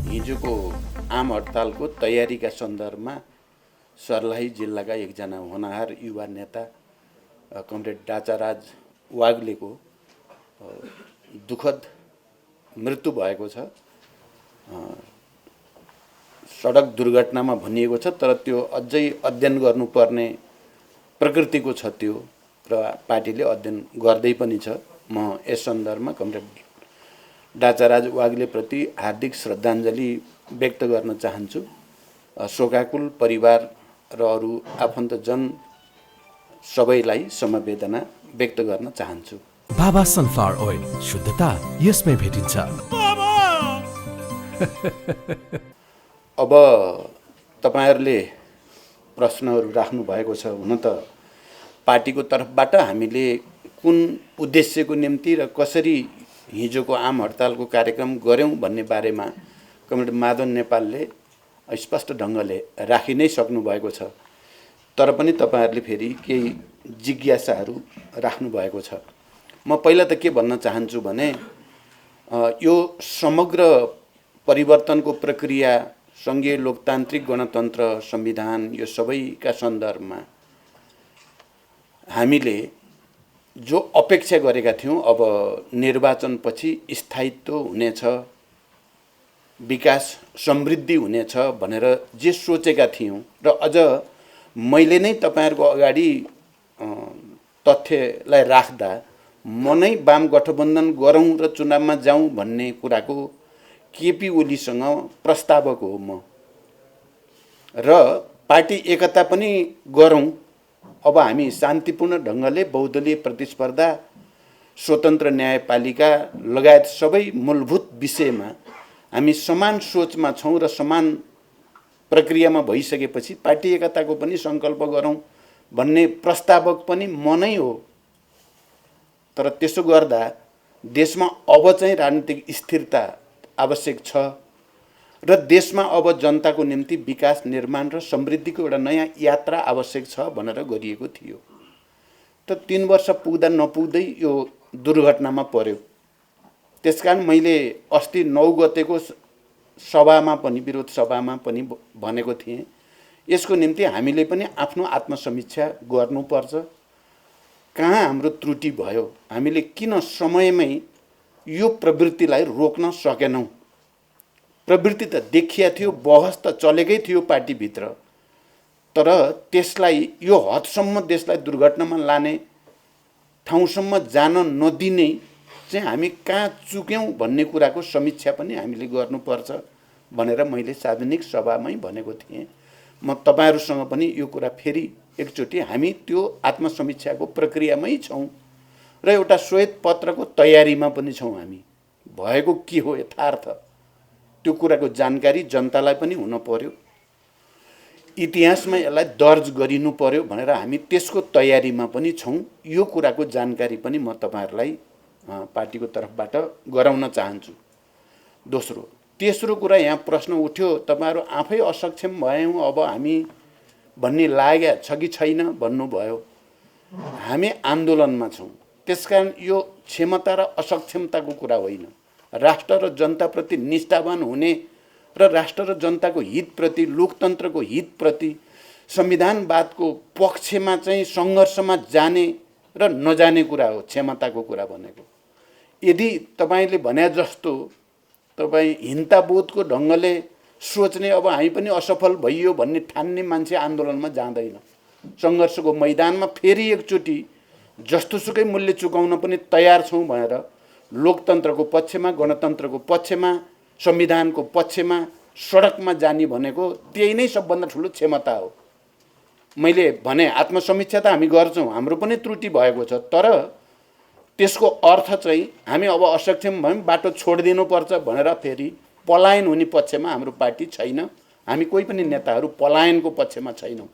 हिजोको आम हडतालको तयारीका सन्दर्भमा सर्लाही जिल्लाका एकजना होनहार युवा नेता कमरेड डाचाराज वाग्लेको दुःखद मृत्यु भएको छ। सडक दुर्घटनामा भनिएको छ, तर त्यो अझै अध्ययन गर्नुपर्ने प्रकृतिको छ त्यो, र पार्टीले अध्ययन गर्दै पनि छ। म यस सन्दर्भमा कमरेड डाचाराज वाग्लेप्रति हार्दिक श्रद्धाञ्जली व्यक्त गर्न चाहन्छु। शोकाकुल परिवार र अरू आफन्तजन सबैलाई समवेदना व्यक्त गर्न चाहन्छु। बाबा सनफ्लावर ओइल, शुद्धता यसमै भेटिन्छ। अब तपाईहरुले प्रश्नहरू राख्नु भएको छ। हुन त पार्टीको तर्फबाट हामीले कुन उद्देश्यको निम्ति र कसरी हिजोको आम हडतालको कार्यक्रम गर्यौं भन्ने बारेमा कमरेड माधव नेपालले स्पष्ट ढङ्गले राखि नै सक्नु भएको छ। तर पनि तपाईहरुले फेरि केही जिज्ञासाहरू राख्नु भएको छ। म पहिला त के भन्न चाहन्छु भने यो समग्र परिवर्तनको प्रक्रिया, संघीय लोकतान्त्रिक गणतन्त्र, संविधान, यो सबैका सन्दर्भमा हामीले जो अपेक्षा गरेका थियौं, अब निर्वाचनपछि स्थायित्व हुनेछ, विकास समृद्धि हुनेछ भनेर जे सोचेका थियौं, र अझ मैले नै तपाईहरुको अगाडि तथ्यलाई राख्दा म नै वाम गठबन्धन गरौं र चुनावमा जाउँ भन्ने कुराको केपी ओलीसँग प्रस्तावक हो म, र पार्टी एकता पनि गरौं। अब हामी शान्तिपूर्ण ढङ्गले बहुदलीय प्रतिस्पर्धा, स्वतन्त्र न्यायपालिका लगायत सबै मूलभूत विषयमा हामी समान सोचमा छौं र समान प्रक्रियामा भइसकेपछि पार्टी एकताको पनि संकल्प गरौं भन्ने प्रस्तावक पनि म नै हो। तर त्यसो गर्दा देशमा अब चाहिँ राजनीतिक स्थिरता आवश्यक छ र देशमा अब जनताको निम्ति विकास, निर्माण र समृद्धिको एउटा नयाँ यात्रा आवश्यक छ भनेर गरिएको थियो। त 3 वर्ष पुग्दा नपुग्दै यो दुर्घटनामा पर्यो। त्यसकारण मैले अस्ति 9 गतेको सभामा पनि, विरोध सभामा पनि भनेको थिएँ, यसको निम्ति हामीले पनि आफ्नो आत्मसमीक्षा गर्नुपर्छ। कहाँ हाम्रो त्रुटि भयो, हामीले किन समयमै यो प्रवृत्तिलाई रोक्न सकेनौं। प्रवृत्ति त देखिया थियो, बहस त चलेकै थियो पार्टीभित्र, तर त्यसलाई यो हदसम्म देशलाई दुर्घटनामा लाने ठाउँसम्म जान नदिने चाहिँ हामी कहाँ चुक्यौं भन्ने कुराको समीक्षा पनि हामीले गर्नुपर्छ भनेर मैले सार्वजनिक सभामै भनेको थिएँ। म तपाईहरुसँग पनि यो कुरा फेरि एकचोटि हामी त्यो आत्मसमीक्षाको प्रक्रियामै छौं र एउटा श्वेत पत्रको तयारीमा पनि छौं। हामी भएको के हो यथार्थ, त्यो कुराको जानकारी जनतालाई पनि हुन पर्यो, इतिहासमा यसलाई दर्ज गरिनु पर्यो भनेर हामी त्यसको तयारीमा पनि छौं। यो कुराको जानकारी पनि म तपाईहरुलाई पार्टीको तर्फबाट गराउन चाहन्छु। दोस्रो, तेस्रो कुरा यहाँ प्रश्न उठ्यो, तपाईहरु आफै असक्षम भयौं अब हामी भन्ने लाग्या छ कि छैन भन्नुभयो। हामी आन्दोलनमा छौं, त्यसकारण यो क्षमता र असक्षमताको कुरा होइन। राष्ट्र र जनताप्रति निष्ठावान हुने र राष्ट्र र जनताको हितप्रति, लोकतन्त्रको हितप्रति, संविधानवादको पक्षमा चाहिँ सङ्घर्षमा जाने र नजाने कुरा हो क्षमताको कुरा भनेको। यदि तपाईले भने जस्तो तपाई हिंताबोधको ढङ्गले सोच्ने, अब हामी पनि असफल भइयो भन्ने ठान्ने मान्छे आन्दोलनमा जाँदैन। सङ्घर्षको मैदानमा फेरि एकचोटि जस्तोसुकै मूल्य चुकाउन पनि तयार छौं भनेर लोकतन्त्रको पक्षमा, गणतन्त्रको पक्षमा, संविधानको पक्षमा सडकमा जाने भनेको त्यही नै सबभन्दा ठुलो क्षमता हो। मैले भने आत्मसमीक्षा त हामी गर्छौं, हाम्रो पनि त्रुटि भएको छ, तर त्यसको अर्थ चाहिँ हामी अब असक्षम भयौं, बाटो छोडिदिनुपर्छ भनेर फेरि पलायन हुने पक्षमा हाम्रो पार्टी छैन। हामी कोही पनि नेताहरू पलायनको पक्षमा छैनौं।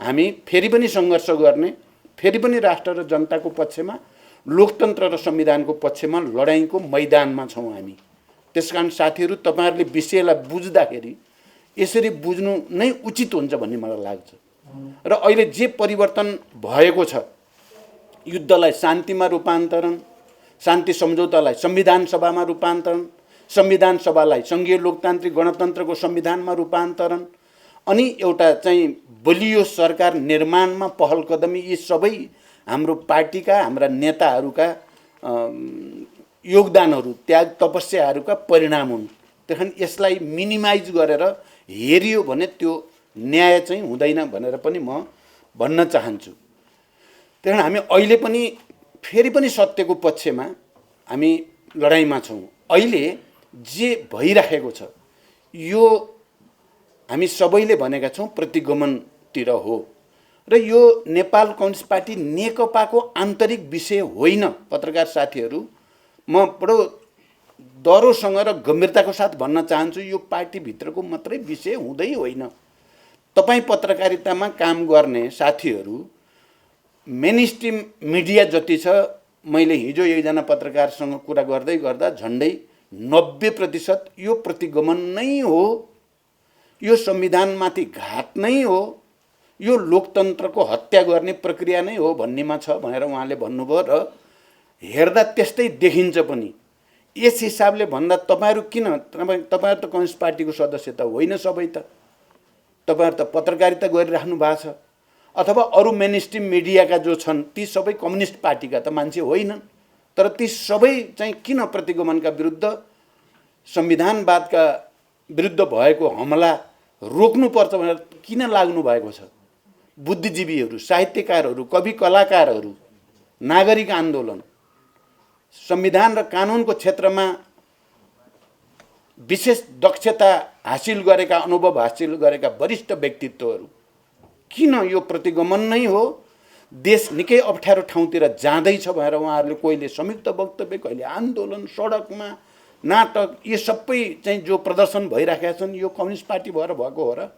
हामी फेरि पनि सङ्घर्ष गर्ने, फेरि पनि राष्ट्र र जनताको पक्षमा, लोकतन्त्र र संविधानको पक्षमा लडाईँको मैदानमा छौं हामी। त्यसकारण साथीहरू, तपाईहरुले विषयलाई बुझ्दाखेरि यसरी बुझ्नु नै उचित हुन्छ भन्ने मलाई लाग्छ। र अहिले जे परिवर्तन भएको छ, युद्धलाई शान्तिमा रूपान्तरण, शान्ति सम्झौतालाई संविधान सभामा रूपान्तरण, संविधान सभालाई सङ्घीय लोकतान्त्रिक गणतन्त्रको संविधानमा रूपान्तरण अनि एउटा चाहिँ बलियो सरकार निर्माणमा पहल कदमी यी सबै हाम्रो पार्टीका हाम्रा नेताहरूका योगदानहरू त्याग तपस्याहरूका परिणाम हुन्। त्यही यसलाई मिनिमाइज गरेर हेरियो भने त्यो न्याय चाहिँ हुँदैन भनेर पनि म भन्न चाहन्छु। त्यही हामी अहिले पनि फेरि पनि सत्यको पक्षमा हामी लडाइँमा छौँ। अहिले जे भइराखेको छ यो हामी सबैले भनेका छौँ प्रतिगमनतिर हो र यो नेपाल कम्युनिस्ट पार्टी नेकपाको आन्तरिक विषय होइन। पत्रकार साथीहरू, म बडो डरोसँग र गम्भीरताको साथ भन्न चाहन्छु यो पार्टीभित्रको मात्रै विषय हुँदै होइन। तपाईँ पत्रकारितामा काम गर्ने साथीहरू मेन स्ट्रिम मिडिया जति छ, मैले हिजो एकजना पत्रकारसँग कुरा गर्दै गर्दा झन्डै 90% यो प्रतिगमन नै हो, यो संविधानमाथि घात नै हो, यो लोकतन्त्रको हत्या गर्ने प्रक्रिया नै हो भन्नेमा छ भनेर उहाँले भन्नुभयो र हेर्दा त्यस्तै देखिन्छ पनि। यस हिसाबले भन्दा तपाईँहरू किन, तपाईँहरू त कम्युनिस्ट पार्टीको सदस्य त होइन सबै त, तपाईँहरू त पत्रकारिता गरिराख्नु भएको छ अथवा अरू मेन स्ट्रिम मिडियाका जो छन् ती सबै कम्युनिस्ट पार्टीका त मान्छे होइनन्। तर ती सबै चाहिँ किन प्रतिगमनका विरुद्ध, संविधानवादका विरुद्ध भएको हमला रोक्नुपर्छ भनेर किन लाग्नु भएको छ? बुद्धिजीवीहरू, साहित्यकारहरू, कवि कलाकारहरू, नागरिक आन्दोलन, संविधान र कानुनको क्षेत्रमा विशेष दक्षता हासिल गरेका, अनुभव हासिल गरेका वरिष्ठ व्यक्तित्वहरू किन यो प्रतिगमन नै हो? देश निकै अप्ठ्यारो ठाउँतिर जाँदैछ भनेर उहाँहरूले कहिले संयुक्त वक्तव्य, कहिले आन्दोलन, सडकमा नाटक, यो सबै चाहिँ जो प्रदर्शन भइराखेका छन् यो कम्युनिस्ट पार्टी भएर भएको हो र?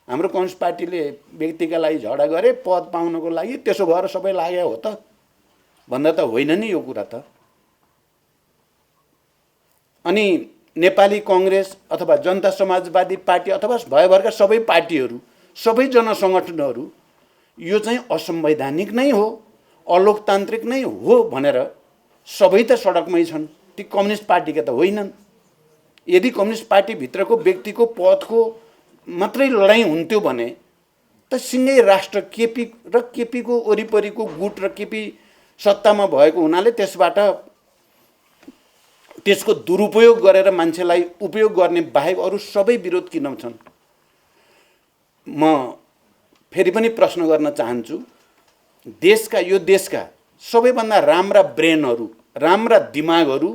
हाम्रो कम्युनिस्ट पार्टीले व्यक्तिका लागि झगडा गरे पद पाउनको लागि त्यसो भएर सबै लाग्यो हो त भन्दा त होइन नि यो कुरा त। अनि नेपाली कङ्ग्रेस अथवा जनता समाजवादी पार्टी अथवा भयभरका सबै पार्टीहरू, सबै जनसङ्गठनहरू यो चाहिँ असंवैधानिक नै हो, अलोकतान्त्रिक नै हो भनेर सबै त सडकमै छन्। ती कम्युनिस्ट पार्टीका त होइनन्। यदि कम्युनिस्ट पार्टीभित्रको व्यक्तिको पदको मात्रै लडाइँ हुन्थ्यो भने त सिँगै राष्ट्र केपी र केपीको वरिपरिको गुट र केपी सत्तामा भएको हुनाले त्यसबाट त्यसको दुरुपयोग गरेर मान्छेलाई उपयोग गर्ने बाहेक अरू सबै विरोध किन छन्? म फेरि पनि प्रश्न गर्न चाहन्छु, यो देशका सबैभन्दा राम्रा ब्रेनहरू, राम्रा दिमागहरू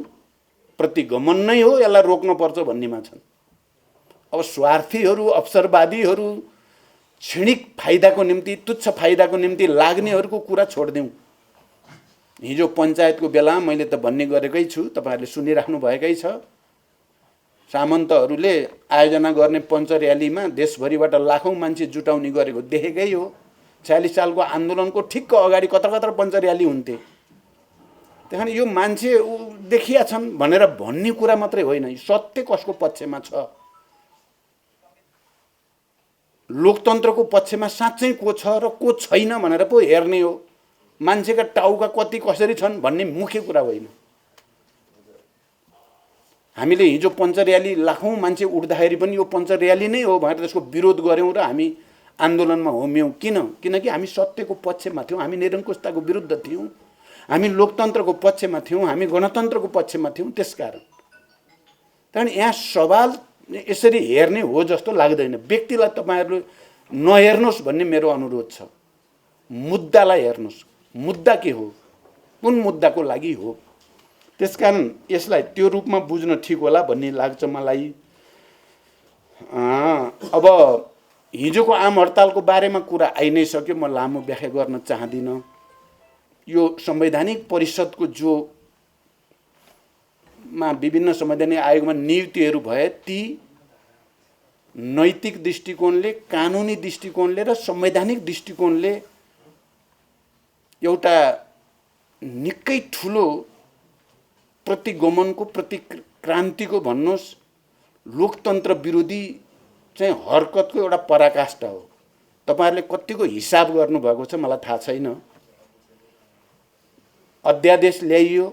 प्रतिगमन नै हो, यसलाई रोक्नुपर्छ भन्नेमा छन्। अब स्वार्थीहरू, अवसरवादीहरू, क्षणिक फाइदाको निम्ति, तुच्छ फाइदाको निम्ति लाग्नेहरूको कुरा छोडिदिउँ। हिजो पञ्चायतको बेला मैले त भन्ने गरेकै छु, तपाईँहरूले सुनिराख्नु भएकै छ। सामन्तहरूले आयोजना गर्ने पञ्च र्यालीमा देशभरिबाट लाखौँ मान्छे जुटाउने गरेको देखेकै हो। 46 सालको आन्दोलनको ठिक्क अगाडि कता कता पञ्च र्याली हुन्थे। त्यहाँदेखि यो मान्छे देखिया छन् भनेर भन्ने कुरा मात्रै होइन, सत्य कसको पक्षमा छ, लोकतन्त्रको पक्षमा साँच्चै को छ र को छैन भनेर पो हेर्ने हो। मान्छेका टाउका कति कसरी छन् भन्ने मुख्य कुरा होइन। हामीले हिजो पञ्च र्याली लाखौँ मान्छे उठ्दाखेरि पनि यो पञ्च र्याली नै हो भनेर त्यसको विरोध गऱ्यौँ र हामी आन्दोलनमा होम्यौँ। किनकि हामी सत्यको पक्षमा थियौँ, हामी निरङ्कुशताको विरुद्ध थियौँ, हामी लोकतन्त्रको पक्षमा थियौँ, हामी गणतन्त्रको पक्षमा थियौँ। त्यसकारण त्यहाँदेखि यहाँ सवाल यसरी हेर्ने हो जस्तो लाग्दैन। व्यक्तिलाई तपाईँहरूले नहेर्नुहोस् भन्ने मेरो अनुरोध छ, मुद्दालाई हेर्नुहोस्। मुद्दा के हो, कुन मुद्दाको लागि हो? त्यसकारण यसलाई त्यो रूपमा बुझ्न ठिक होला भन्ने लाग्छ मलाई। अब हिजोको आम हडतालको बारेमा कुरा आइ नै सक्यो, म लामो व्याख्या गर्न चाहदिनँ। यो संवैधानिक परिषदको जो विभिन्न संवैधानिक आयोगमा नियुक्तिहरू भए ती नैतिक दृष्टिकोणले, कानुनी दृष्टिकोणले र संवैधानिक दृष्टिकोणले एउटा निकै ठुलो प्रतिगमनको, प्रतिक्रान्तिको भन्नुहोस्, लोकतन्त्र विरोधी चाहिँ हरकतको एउटा पराकाष्ठा हो। तपाईँहरूले कतिको हिसाब गर्नुभएको छ मलाई थाहा छैन। अध्यादेश ल्याइयो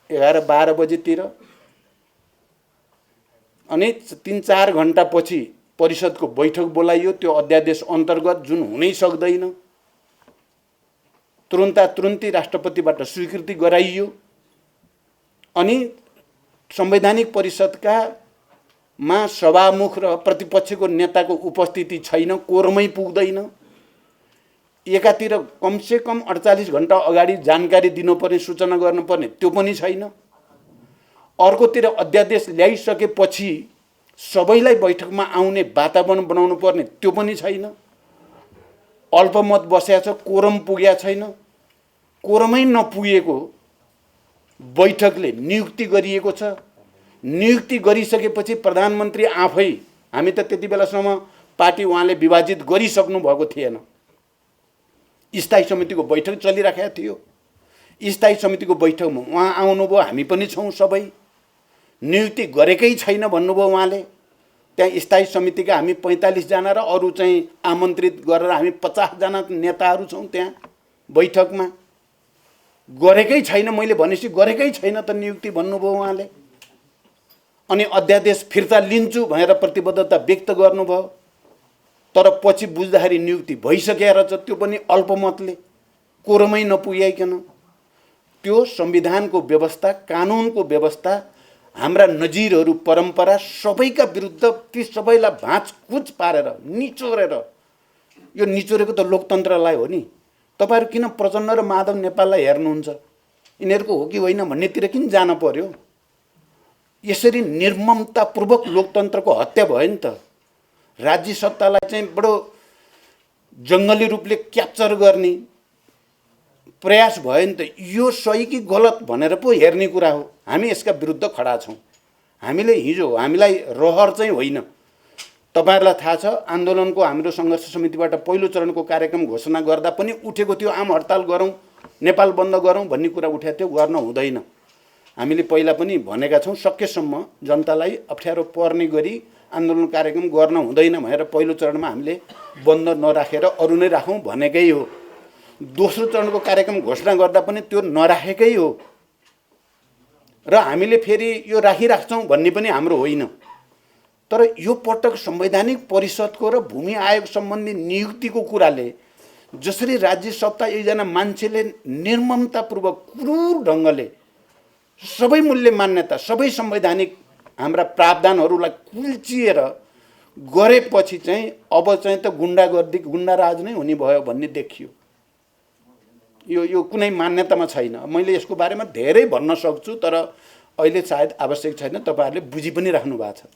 11-12 बजेतिर, अनि 3-4 घण्टापछि परिषदको बैठक बोलाइयो। त्यो अध्यादेश अन्तर्गत जुन हुनै सक्दैन, तुरुन्ती राष्ट्रपतिबाट स्वीकृति गराइयो। अनि संवैधानिक परिषदका मा सभामुख र प्रतिपक्षको नेताको उपस्थिति छैन, कोरमै पुग्दैन। एकातिर कमसेकम 48 घण्टा अगाडि जानकारी दिनुपर्ने, सूचना गर्नुपर्ने, त्यो पनि छैन। अर्कोतिर अध्यादेश ल्याइसकेपछि सबैलाई बैठकमा आउने वातावरण बनाउनु पर्ने, त्यो पनि छैन। अल्पमत बसेको छ, कोरम पुगेको छैन। कोरमै नपुगेको बैठकले नियुक्ति गरिएको छ। नियुक्ति गरिसकेपछि प्रधानमन्त्री आफै, हामी त त्यति बेलासम्म पार्टी उहाँले विभाजित गरिसक्नु भएको थिएन, स्थायी समितिको बैठक चलिराखेको थियो। स्थायी समितिको बैठकमा उहाँ आउनुभयो, हामी पनि छौँ सबै। नियुक्ति गरेकै छैन भन्नुभयो उहाँले। त्यहाँ स्थायी समितिका हामी 45 जना र अरू चाहिँ आमन्त्रित गरेर हामी 50 जना नेताहरू छौँ त्यहाँ बैठकमा। गरेकै छैन, मैले भनेपछि गरेकै छैन त नियुक्ति भन्नुभयो उहाँले। अनि अध्यादेश फिर्ता लिन्छु भनेर प्रतिबद्धता व्यक्त गर्नुभयो। तर पछि बुझ्दाखेरि नियुक्ति भइसकेको रहेछ, त्यो पनि अल्पमतले, कोरमै नपुग्याइकन। त्यो संविधानको व्यवस्था, कानुनको व्यवस्था, हाम्रा नजिरहरू, परम्परा सबैका विरुद्ध, ती सबैलाई भाँचकुच पारेर, निचोरेर, यो निचोरेको त लोकतन्त्रलाई हो नि। तपाईहरु किन प्रचण्ड र माधव नेपाललाई हेर्नुहुन्छ? यिनीहरूको हो कि होइन भन्नेतिर किन जान पर्यो? यसरी निर्ममतापूर्वक लोकतन्त्रको हत्या भयो नि त। राज्य सत्तालाई चाहिँ बडो जङ्गली रूपले क्याप्चर गर्ने प्रयास भयो नि त। यो सही कि गलत भनेर पो हेर्ने कुरा हो। हामी यसका विरुद्ध खडा छौँ। हामीले हिजो, हामीलाई रहर चाहिँ होइन। तपाईहरुलाई थाहा छ, आन्दोलनको हाम्रो सङ्घर्ष समितिबाट पहिलो चरणको कार्यक्रम घोषणा गर्दा पनि उठेको थियो, आम हडताल गरौँ, नेपाल बन्द गरौँ भन्ने कुरा उठेको थियो। गर्न हुँदैन। हामीले पहिला पनि भनेका छौँ, सकेसम्म जनतालाई अप्ठ्यारो पर्ने गरी आन्दोलन कार्यक्रम गर्न हुँदैन भनेर पहिलो चरणमा हामीले बन्द नराखेर अरू नै राखौँ भनेकै हो। दोस्रो चरणको कार्यक्रम घोषणा गर्दा पनि त्यो नराखेकै हो। र हामीले फेरि यो राखिराख्छौँ भन्ने पनि हाम्रो होइन। तर यो पटक संवैधानिक परिषदको र भूमि आयोग सम्बन्धी नियुक्तिको कुराले जसरी राज्य सत्ता एकजना मान्छेले निर्ममतापूर्वक क्रूर ढङ्गले सबै मूल्य मान्यता, सबै संवैधानिक हाम्रा प्रावधानहरूलाई कुल्चिएर गरेपछि चाहिँ अब चाहिँ त गुन्डागर्दी, गुन्डाराज नै हुने भयो भन्ने देखियो। यो कुनै मान्यतामा छैन। मैले यसको बारेमा धेरै भन्न सक्छु, तर अहिले सायद आवश्यक छैन। तपाईहरुले बुझि पनि राख्नु भएको छ।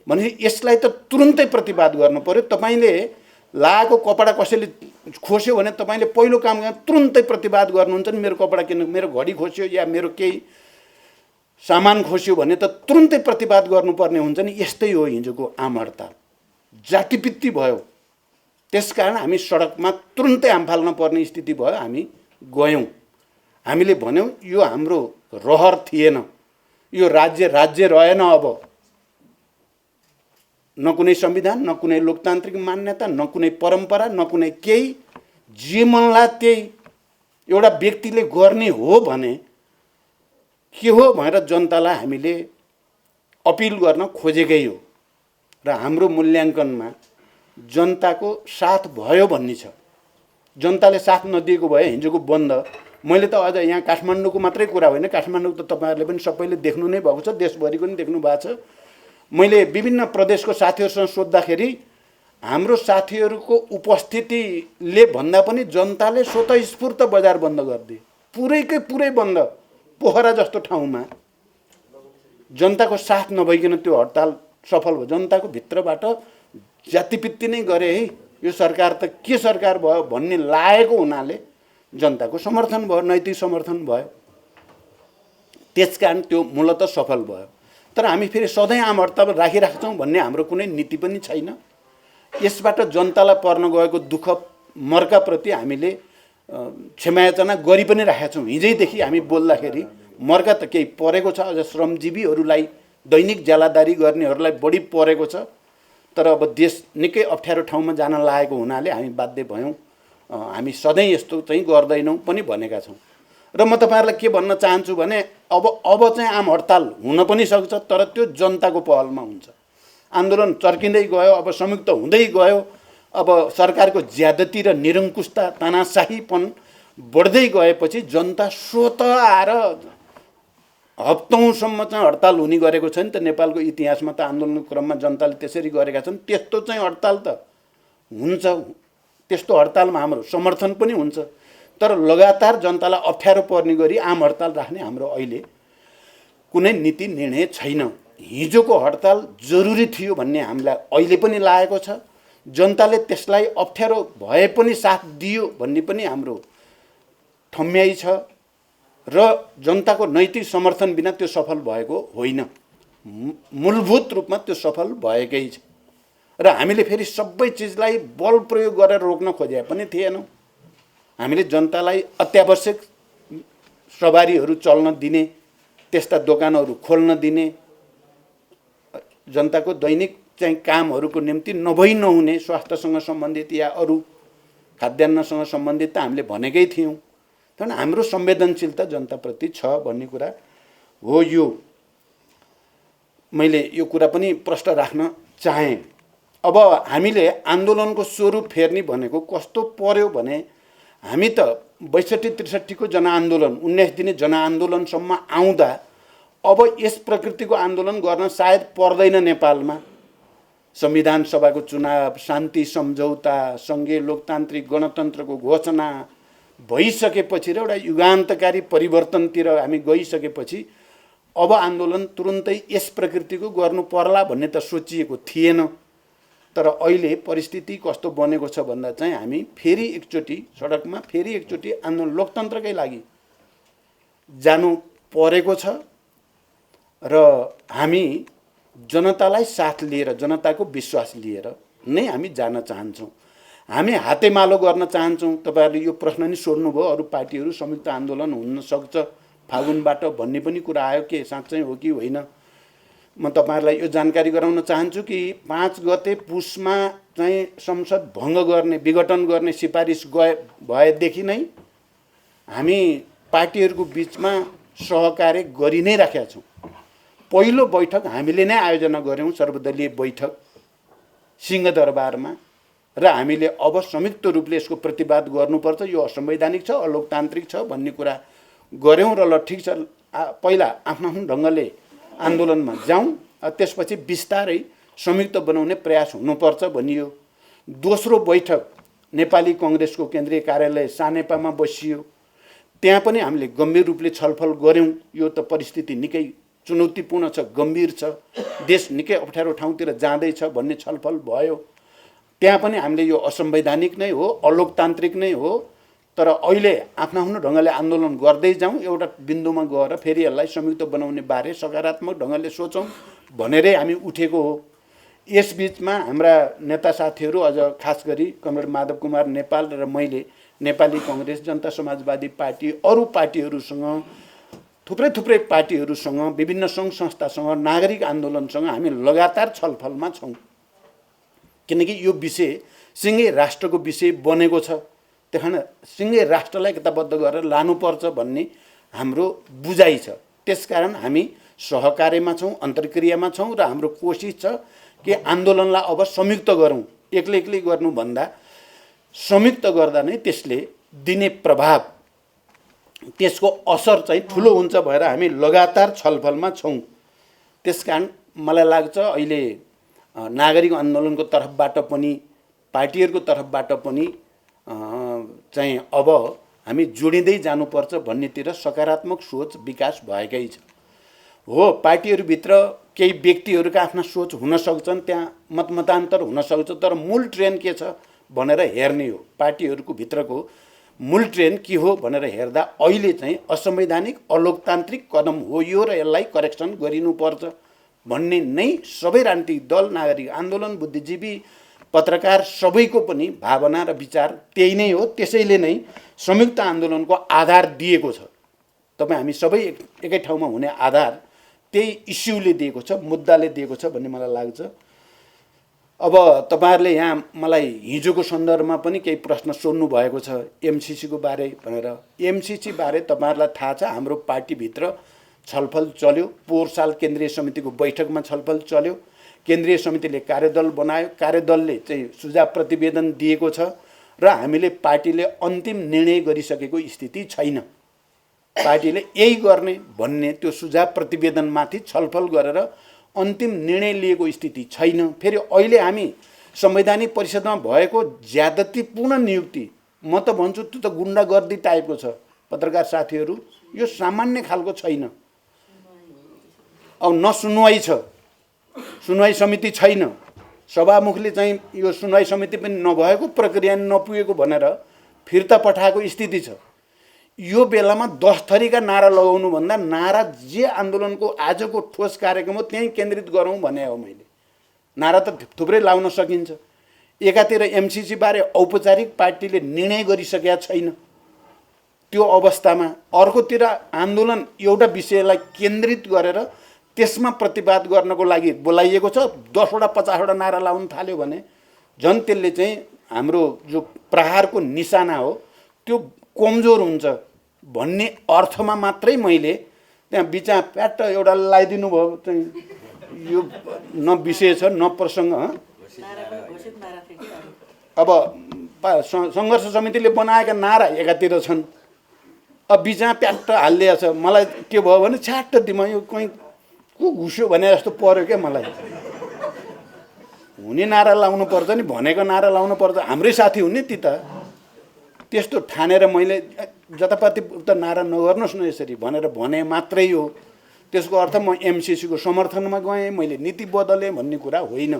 भनेपछि यसलाई त तुरुन्तै प्रतिवाद गर्नु पर्यो। तपाईले लागेको कपडा कसैले खोस्यो भने तपाईले पहिलो काम गर्न तुरुन्तै प्रतिवाद गर्नुहुन्छ नि। मेरो कपडा किन, मेरो घडी खोस्यो या मेरो केही सामान खोस्यो भने त तुरुन्तै प्रतिवाद गर्नुपर्ने हुन्छ नि। यस्तै हो हिजोको आम हडताल, जातिपित्ती भयो। त्यसकारण हामी सडकमा तुरुन्तै हाम फाल्न पर्ने स्थिति भयो। हामी गयौँ, हामीले भन्यौँ यो हाम्रो रहर थिएन, यो राज्य रहेन। अब न कुनै संविधान, न कुनै लोकतान्त्रिक मान्यता, न कुनै परम्परा, न कुनै केही। जे मनला त्यही एउटा व्यक्तिले गर्ने हो भने के हो भनेर जनतालाई हामीले अपिल गर्न खोजेकै हो। र हाम्रो मूल्याङ्कनमा जनताको साथ भयो भन्ने छ। जनताले साथ नदिएको भए हिजोको बन्द, मैले त अझ यहाँ काठमाडौँको मात्रै कुरा होइन, काठमाडौँ त तपाईहरुले पनि सबैले देख्नु नै भएको छ, देशभरिको नि देख्नु भएको छ। मैले विभिन्न प्रदेशको साथीहरूसँग सोद्धाखेरि हाम्रो साथीहरूको उपस्थितिले भन्दा पनि जनताले स्वतःस्फूर्त बजार बन्द गरिदिए। पुरैकै पुरै बन्द। पोखरा जस्तो ठाउँमा जनताको साथ नभइकन त्यो हडताल सफल भयो। जनताको भित्रबाट जातिपित्ती नै गरे है, यो सरकार त के सरकार भयो भन्ने लागेको हुनाले जनताको समर्थन भयो, नैतिक समर्थन भयो। त्यसकारण त्यो मूलत सफल भयो। तर हामी फेरि सधैँ आम हडताल राखिराख्छौँ भन्ने हाम्रो कुनै नीति पनि छैन। यसबाट जनतालाई पर्न गएको दुःख मर्काप्रति हामीले क्षमायाचना गरि पनि राखेका छौँ। हिजैदेखि हामी बोल्दाखेरि मर्का त केही परेको छ, अझ श्रमजीवीहरूलाई दैनिक ज्यालादारी गर्नेहरूलाई बढी परेको छ। तर अब देश निकै अप्ठ्यारो ठाउँमा जान लागेको हुनाले हामी बाध्य भयौँ। हामी सधैँ यस्तो चाहिँ गर्दैनौँ पनि भनेका छौँ। र म तपाईँहरूलाई के भन्न चाहन्छु भने अब चाहिँ आम हडताल हुन पनि सक्छ, तर त्यो जनताको पहलमा हुन्छ। आन्दोलन चर्किँदै गयो, अब संयुक्त हुँदै गयो, अब सरकारको ज्यादती र निरङ्कुशता तानाशाहीपन बढ्दै गएपछि जनता स्वतः आएर हप्तौँसम्म चाहिँ हडताल हुने गरेको छ नि त। नेपालको इतिहासमा त आन्दोलनको क्रममा जनताले त्यसरी गरेका छन्। त्यस्तो चाहिँ हडताल त हुन्छ, त्यस्तो हडतालमा हाम्रो समर्थन पनि हुन्छ, तर लगातार जनतालाई अप्ठ्यारो पर्ने गरी आम हडताल राख्ने हाम्रो अहिले कुनै नीति निर्णय छैन। हिजोको हडताल जरुरी थियो भन्ने हामीलाई अहिले पनि लागेको छ। जनताले त्यसलाई अप्ठ्यारो भए पनि साथ दियो भन्ने पनि हाम्रो ठम्याइ छ र जनताको नैतिक समर्थन बिना त्यो सफल भएको होइन। मूलभूत रूपमा त्यो सफल भएकै छ र हामीले फेरि सबै चिजलाई बल प्रयोग गरेर रोक्न खोजे पनि थिएनौँ। हामीले जनतालाई अत्यावश्यक सवारीहरू चल्न दिने, त्यस्ता दोकानहरू खोल्न दिने, जनताको दैनिक चाहिँ कामहरूको निम्ति नभई नहुने स्वास्थ्यसँग सम्बन्धित या अरू खाद्यान्नसँग सम्बन्धित त हामीले भनेकै थियौँ। तर हाम्रो संवेदनशीलता जनताप्रति छ भन्ने कुरा हो। यो मैले यो कुरा पनि प्रश्न राख्न चाहेँ। अब हामीले आन्दोलनको स्वरूप फेर्ने भनेको कस्तो पर्यो भने, हामी त 62-63 को जनआन्दोलन 19 दिने जनआन्दोलनसम्म आउँदा अब यस प्रकृतिको आन्दोलन गर्न सायद पर्दैन नेपालमा। संविधान सभाको चुनाव, शान्ति सम्झौता, सङ्घीय लोकतान्त्रिक गणतन्त्रको घोषणा भइसकेपछि र एउटा युगान्तकारी परिवर्तनतिर हामी गइसकेपछि अब आन्दोलन तुरुन्तै यस प्रकृतिको गर्नु पर्ला भन्ने त सोचिएको थिएन। तर अहिले परिस्थिति कस्तो बनेको छ भन्दा चाहिँ हामी फेरि एकचोटि सडकमा, फेरि एकचोटि आन्दोलन लोकतन्त्रकै लागि जानु परेको छ र हामी जनतालाई साथ लिएर, जनताको विश्वास लिएर नै हामी जान चाहन्छौँ। हामी हातेमालो गर्न चाहन्छौँ। तपाईँहरूले यो प्रश्न नि सोध्नुभयो, अरू पार्टीहरू संयुक्त आन्दोलन हुन सक्छ फागुनबाट भन्ने पनि कुरा आयो, के साँच्चै हो कि होइन? म तपाईँहरूलाई यो जानकारी गराउन चाहन्छु कि 5 गते पुसमा चाहिँ संसद भङ्ग गर्ने, विघटन गर्ने सिफारिस भएदेखि नै हामी पार्टीहरूको बिचमा सहकार्य गरि नै राखेका छौँ। पहिलो बैठक हामीले नै आयोजना गऱ्यौँ, सर्वदलीय बैठक सिंहदरबारमा, र हामीले अब संयुक्त रूपले यसको प्रतिवाद गर्नुपर्छ, यो असंवैधानिक छ, अलोकतान्त्रिक छ भन्ने कुरा गऱ्यौँ र ल ठिक छ, पहिला आफ्नो आफ्नो ढङ्गले आन्दोलनमा जाउँ, त्यसपछि बिस्तारै संयुक्त बनाउने प्रयास हुनुपर्छ भनियो। दोस्रो बैठक नेपाली कङ्ग्रेसको केन्द्रीय कार्यालय सानेपामा बसियो। त्यहाँ पनि हामीले गम्भीर रूपले छलफल गऱ्यौँ। यो त परिस्थिति निकै चुनौतीपूर्ण छ, गम्भीर छ, देश निकै अप्ठ्यारो ठाउँतिर जाँदैछ भन्ने छलफल भयो। त्यहाँ पनि हामीले यो असंवैधानिक नै हो, अलोकतान्त्रिक नै हो, तर अहिले आफ्नो आफ्नो ढङ्गले आन्दोलन गर्दै जाउँ, एउटा बिन्दुमा गएर फेरि यसलाई संयुक्त बनाउने बारे सकारात्मक ढङ्गले सोचौँ भनेरै हामी उठेको हो। यसबिचमा हाम्रा नेता साथीहरू, अझ खास गरी कमरेड माधव कुमार नेपाल र मैले नेपाली कङ्ग्रेस, जनता समाजवादी पार्टी, अरू पार्टीहरूसँग, थुप्रै पार्टीहरूसँग, विभिन्न सङ्घ संस्थासँग, नागरिक आन्दोलनसँग हामी लगातार छलफलमा छौँ। किनकि यो विषय सिङ्गै राष्ट्रको विषय बनेको छ, त्यही कारण सिङ्गै राष्ट्रलाई एकताबद्ध गरेर लानुपर्छ भन्ने हाम्रो बुझाइ छ। त्यसकारण हामी सहकार्यमा छौँ, अन्तर्क्रियामा छौँ र हाम्रो कोसिस छ कि आन्दोलनलाई अब संयुक्त गरौँ। एक्लै गर्नुभन्दा संयुक्त गर्दा नै त्यसले दिने प्रभाव, त्यसको असर चाहिँ ठुलो हुन्छ भएर हामी लगातार छलफलमा छौँ। त्यसकारण मलाई लाग्छ अहिले नागरिक आन्दोलनको तर्फबाट पनि, पार्टीहरूको तर्फबाट पनि चाहिँ अब हामी जोडिँदै जानुपर्छ भन्नेतिर सकारात्मक सोच विकास भएकै छ। हो, पार्टीहरूभित्र केही व्यक्तिहरूका आफ्ना सोच हुन सक्छन्, त्यहाँ मतमतान्तर हुन सक्छ, तर मूल ट्रेन्ड के छ भनेर हेर्ने हो। पार्टीहरूको भित्रको मूल ट्रेन्ड के हो भनेर हेर्दा अहिले चाहिँ असंवैधानिक अलोकतान्त्रिक कदम हो यो र यसलाई करेक्सन गरिनुपर्छ भन्ने नै सबै राजनीतिक दल, नागरिक आन्दोलन, बुद्धिजीवी, पत्रकार सबैको पनि भावना र विचार त्यही नै हो। त्यसैले नै संयुक्त आन्दोलनको आधार दिएको छ। तपाईँ हामी सबै एकै ठाउँमा हुने आधार त्यही इस्युले दिएको छ, मुद्दाले दिएको छ भन्ने मलाई लाग्छ। अब तपाईहरुले यहाँ मलाई हिजोको सन्दर्भमा पनि केही प्रश्न सोध्नु भएको छ एमसीसी को बारे भनेर। एमसीसी बारे तपाईहरुलाई थाहा छ, हाम्रो पार्टी भित्र छलफल चल्यो। पोहोर साल केन्द्रीय समितिको बैठकमा छलफल चल्यो। केन्द्रीय समितिले कार्यदल बनायो। कार्यदलले चाहिँ सुझाव प्रतिवेदन दिएको छ र हामीले पार्टीले अन्तिम निर्णय गरिसकेको स्थिति छैन। पार्टीले यही गर्ने भन्ने त्यो सुझाव प्रतिवेदनमाथि छलफल गरेर अन्तिम निर्णय लिएको स्थिति छैन। फेरि अहिले हामी संवैधानिक परिषदमा भएको ज्यादतीपूर्ण नियुक्ति, म त भन्छु त्यो त गुण्डागर्दी टाइपको छ। पत्रकार साथीहरू, यो सामान्य खालको छैन। अब न सुनवाई छ, सुनवाई समिति छैन, सभामुखले चाहिँ यो सुनवाई समिति पनि नभएको, प्रक्रिया नपुगेको भनेर फिर्ता पठाएको स्थिति छ। यो बेलामा 10 थरीका नारा लगाउनु भन्दा नारा जे आन्दोलनको आजको ठोस कार्यक्रम हो त्यही केन्द्रित गरौँ भने हो। मैले नारा त थुप्रै लाउन सकिन्छ। एकातिर एमसीसी बारे औपचारिक पार्टीले निर्णय गरिसकेका छैन, त्यो अवस्थामा अर्कोतिर आन्दोलन एउटा विषयलाई केन्द्रित गरेर त्यसमा प्रतिवाद गर्नको लागि बोलाइएको छ। 10 वटा 50 वटा नारा लाउन थाल्यो भने झन् त्यसले चाहिँ हाम्रो जो प्रहारको निशाना हो त्यो कमजोर हुन्छ भन्ने अर्थमा मात्रै मैले त्यहाँ बिचा प्याट एउटा लगाइदिनु भयो। चाहिँ यो न विषय छ न प्रसङ्ग। अब सङ्घर्ष समितिले बनाएका नारा एकातिर छन्, अब बिचा प्याट हालिदिएको छ। मलाई के भयो भने छ्याट्ट दिमा यो कहीँ को घुस्यो भने जस्तो पर्यो क्या मलाई। हुने नारा लाउनु पर्छ नि, भनेको नारा लाउनु पर्छ। हाम्रै साथी हुने ती त। त्यस्तो ठानेर मैले जतापाति उता नारा नगर्नुहोस् न यसरी भनेर भने मात्रै हो। त्यसको अर्थ म एमसीसी को समर्थनमा गएँ, मैले नीति बदलेँ भन्ने कुरा होइन।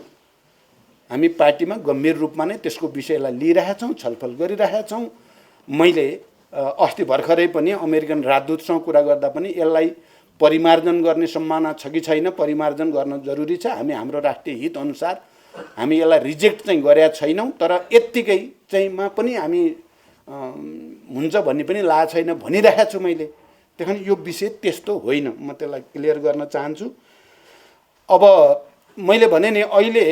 हामी पार्टीमा गम्भीर रूपमा नै त्यसको विषयलाई लिइरहेका छौँ, छलफल गरिरहेका छौँ। मैले अस्ति भर्खरै पनि अमेरिकन राजदूतसँग कुरा गर्दा पनि यसलाई परिमार्जन गर्ने सम्भावना छ कि छैन, परिमार्जन गर्न जरुरी छ। हामी हाम्रो राष्ट्रिय हित अनुसार हामी यसलाई रिजेक्ट चाहिँ गरेका छैनौँ, तर यत्तिकै चाहिँ मा पनि हामी हुन्छ भन्ने पनि लागेको छैन भनिरहेको छु मैले। त्यही यो विषय त्यस्तो होइन, म त्यसलाई क्लियर गर्न चाहन्छु। अब मैले भने नि अहिले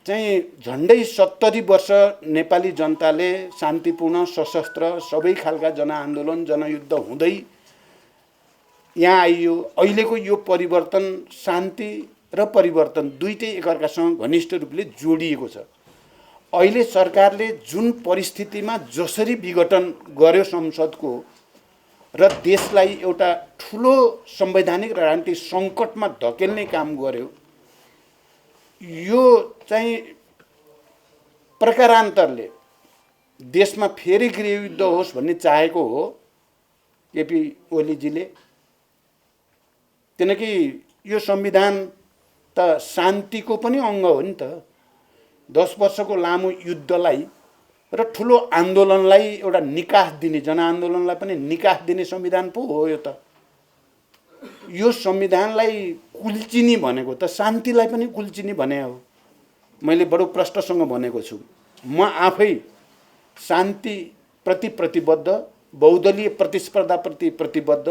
चाहिँ झन्डै 70 वर्ष नेपाली जनताले शान्तिपूर्ण सशस्त्र सबै खालका जनआन्दोलन जनयुद्ध हुँदै यहाँ आइयो। अहिलेको यो परिवर्तन शान्ति र परिवर्तन दुईटै एकअर्कासँग घनिष्ठ रूपले जोडिएको छ। अहिले सरकारले जुन परिस्थितिमा जसरी विघटन गर्यो संसदको र देशलाई एउटा ठुलो संवैधानिक र राजनीतिक सङ्कटमा धकेल्ने काम गर्यो, यो चाहिँ प्रकारान्तरले देशमा फेरि गृहयुद्ध होस् भन्ने चाहेको हो केपी ओलीजीले। किनकि यो संविधान त शान्तिको पनि अङ्ग हो नि त। 10 वर्षको लामो युद्धलाई र ठुलो आन्दोलनलाई एउटा निकास दिने, जनआन्दोलनलाई पनि निकास दिने संविधान पो हो यो त। यो संविधानलाई कुल्चिने भनेको त शान्तिलाई पनि कुल्चिने भने हो। मैले बडो प्रष्टसँग भनेको छु, म आफै शान्तिप्रति प्रतिबद्ध, बहुदलीय प्रतिस्पर्धाप्रति प्रतिबद्ध।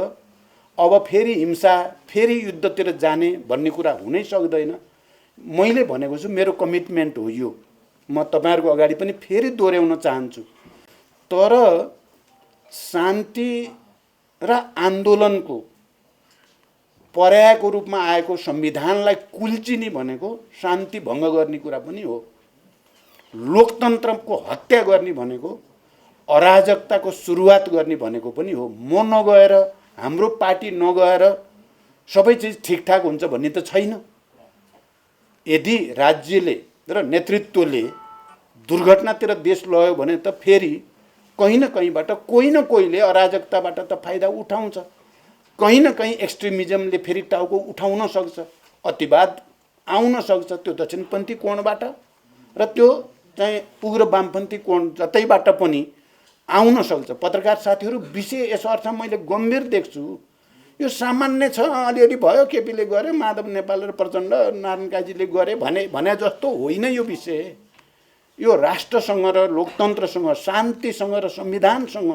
अब फेरि हिंसा फेरि युद्धतिर जाने भन्ने कुरा हुनै सक्दैन। मैले भनेको छु मेरो कमिटमेन्ट हो यो। म तपाईहरुको अगाडि पनि फेरि दोहोर्याउन चाहन्छु। तर शान्ति र आन्दोलनको पर्यायको रूपमा आएको संविधानलाई कुल्चिने भनेको शान्ति भङ्ग गर्ने कुरा पनि हो। लोकतन्त्रको हत्या गर्ने भनेको अराजकताको सुरुवात गर्ने भनेको पनि हो। म नगएर, हाम्रो पार्टी नगएर सबै चिज ठिकठाक हुन्छ भन्ने त छैन। यदि राज्यले र नेतृत्वले दुर्घटनातिर देश लग्यो भने त फेरि कहीँ न कहीँबाट कोही न कोहीले अराजकताबाट त फाइदा उठाउँछ। कहीँ न कहीँ एक्सट्रिमिजमले फेरि टाउको उठाउन सक्छ, अतिवाद आउन सक्छ त्यो दक्षिणपन्थी कोणबाट र त्यो चाहिँ उग्र वामपन्थी कोण जतैबाट पनि आउन सक्छ। पत्रकार साथीहरू, विषय यस अर्थमा मैले गम्भीर देख्छु। यो सामान्य छ, अलिअलि भयो, केपीले गरे, माधव नेपाल र प्रचण्ड नारायण काजीले गरे भने जस्तो होइन यो विषय। यो राष्ट्रसँग र लोकतन्त्रसँग, शान्तिसँग र संविधानसँग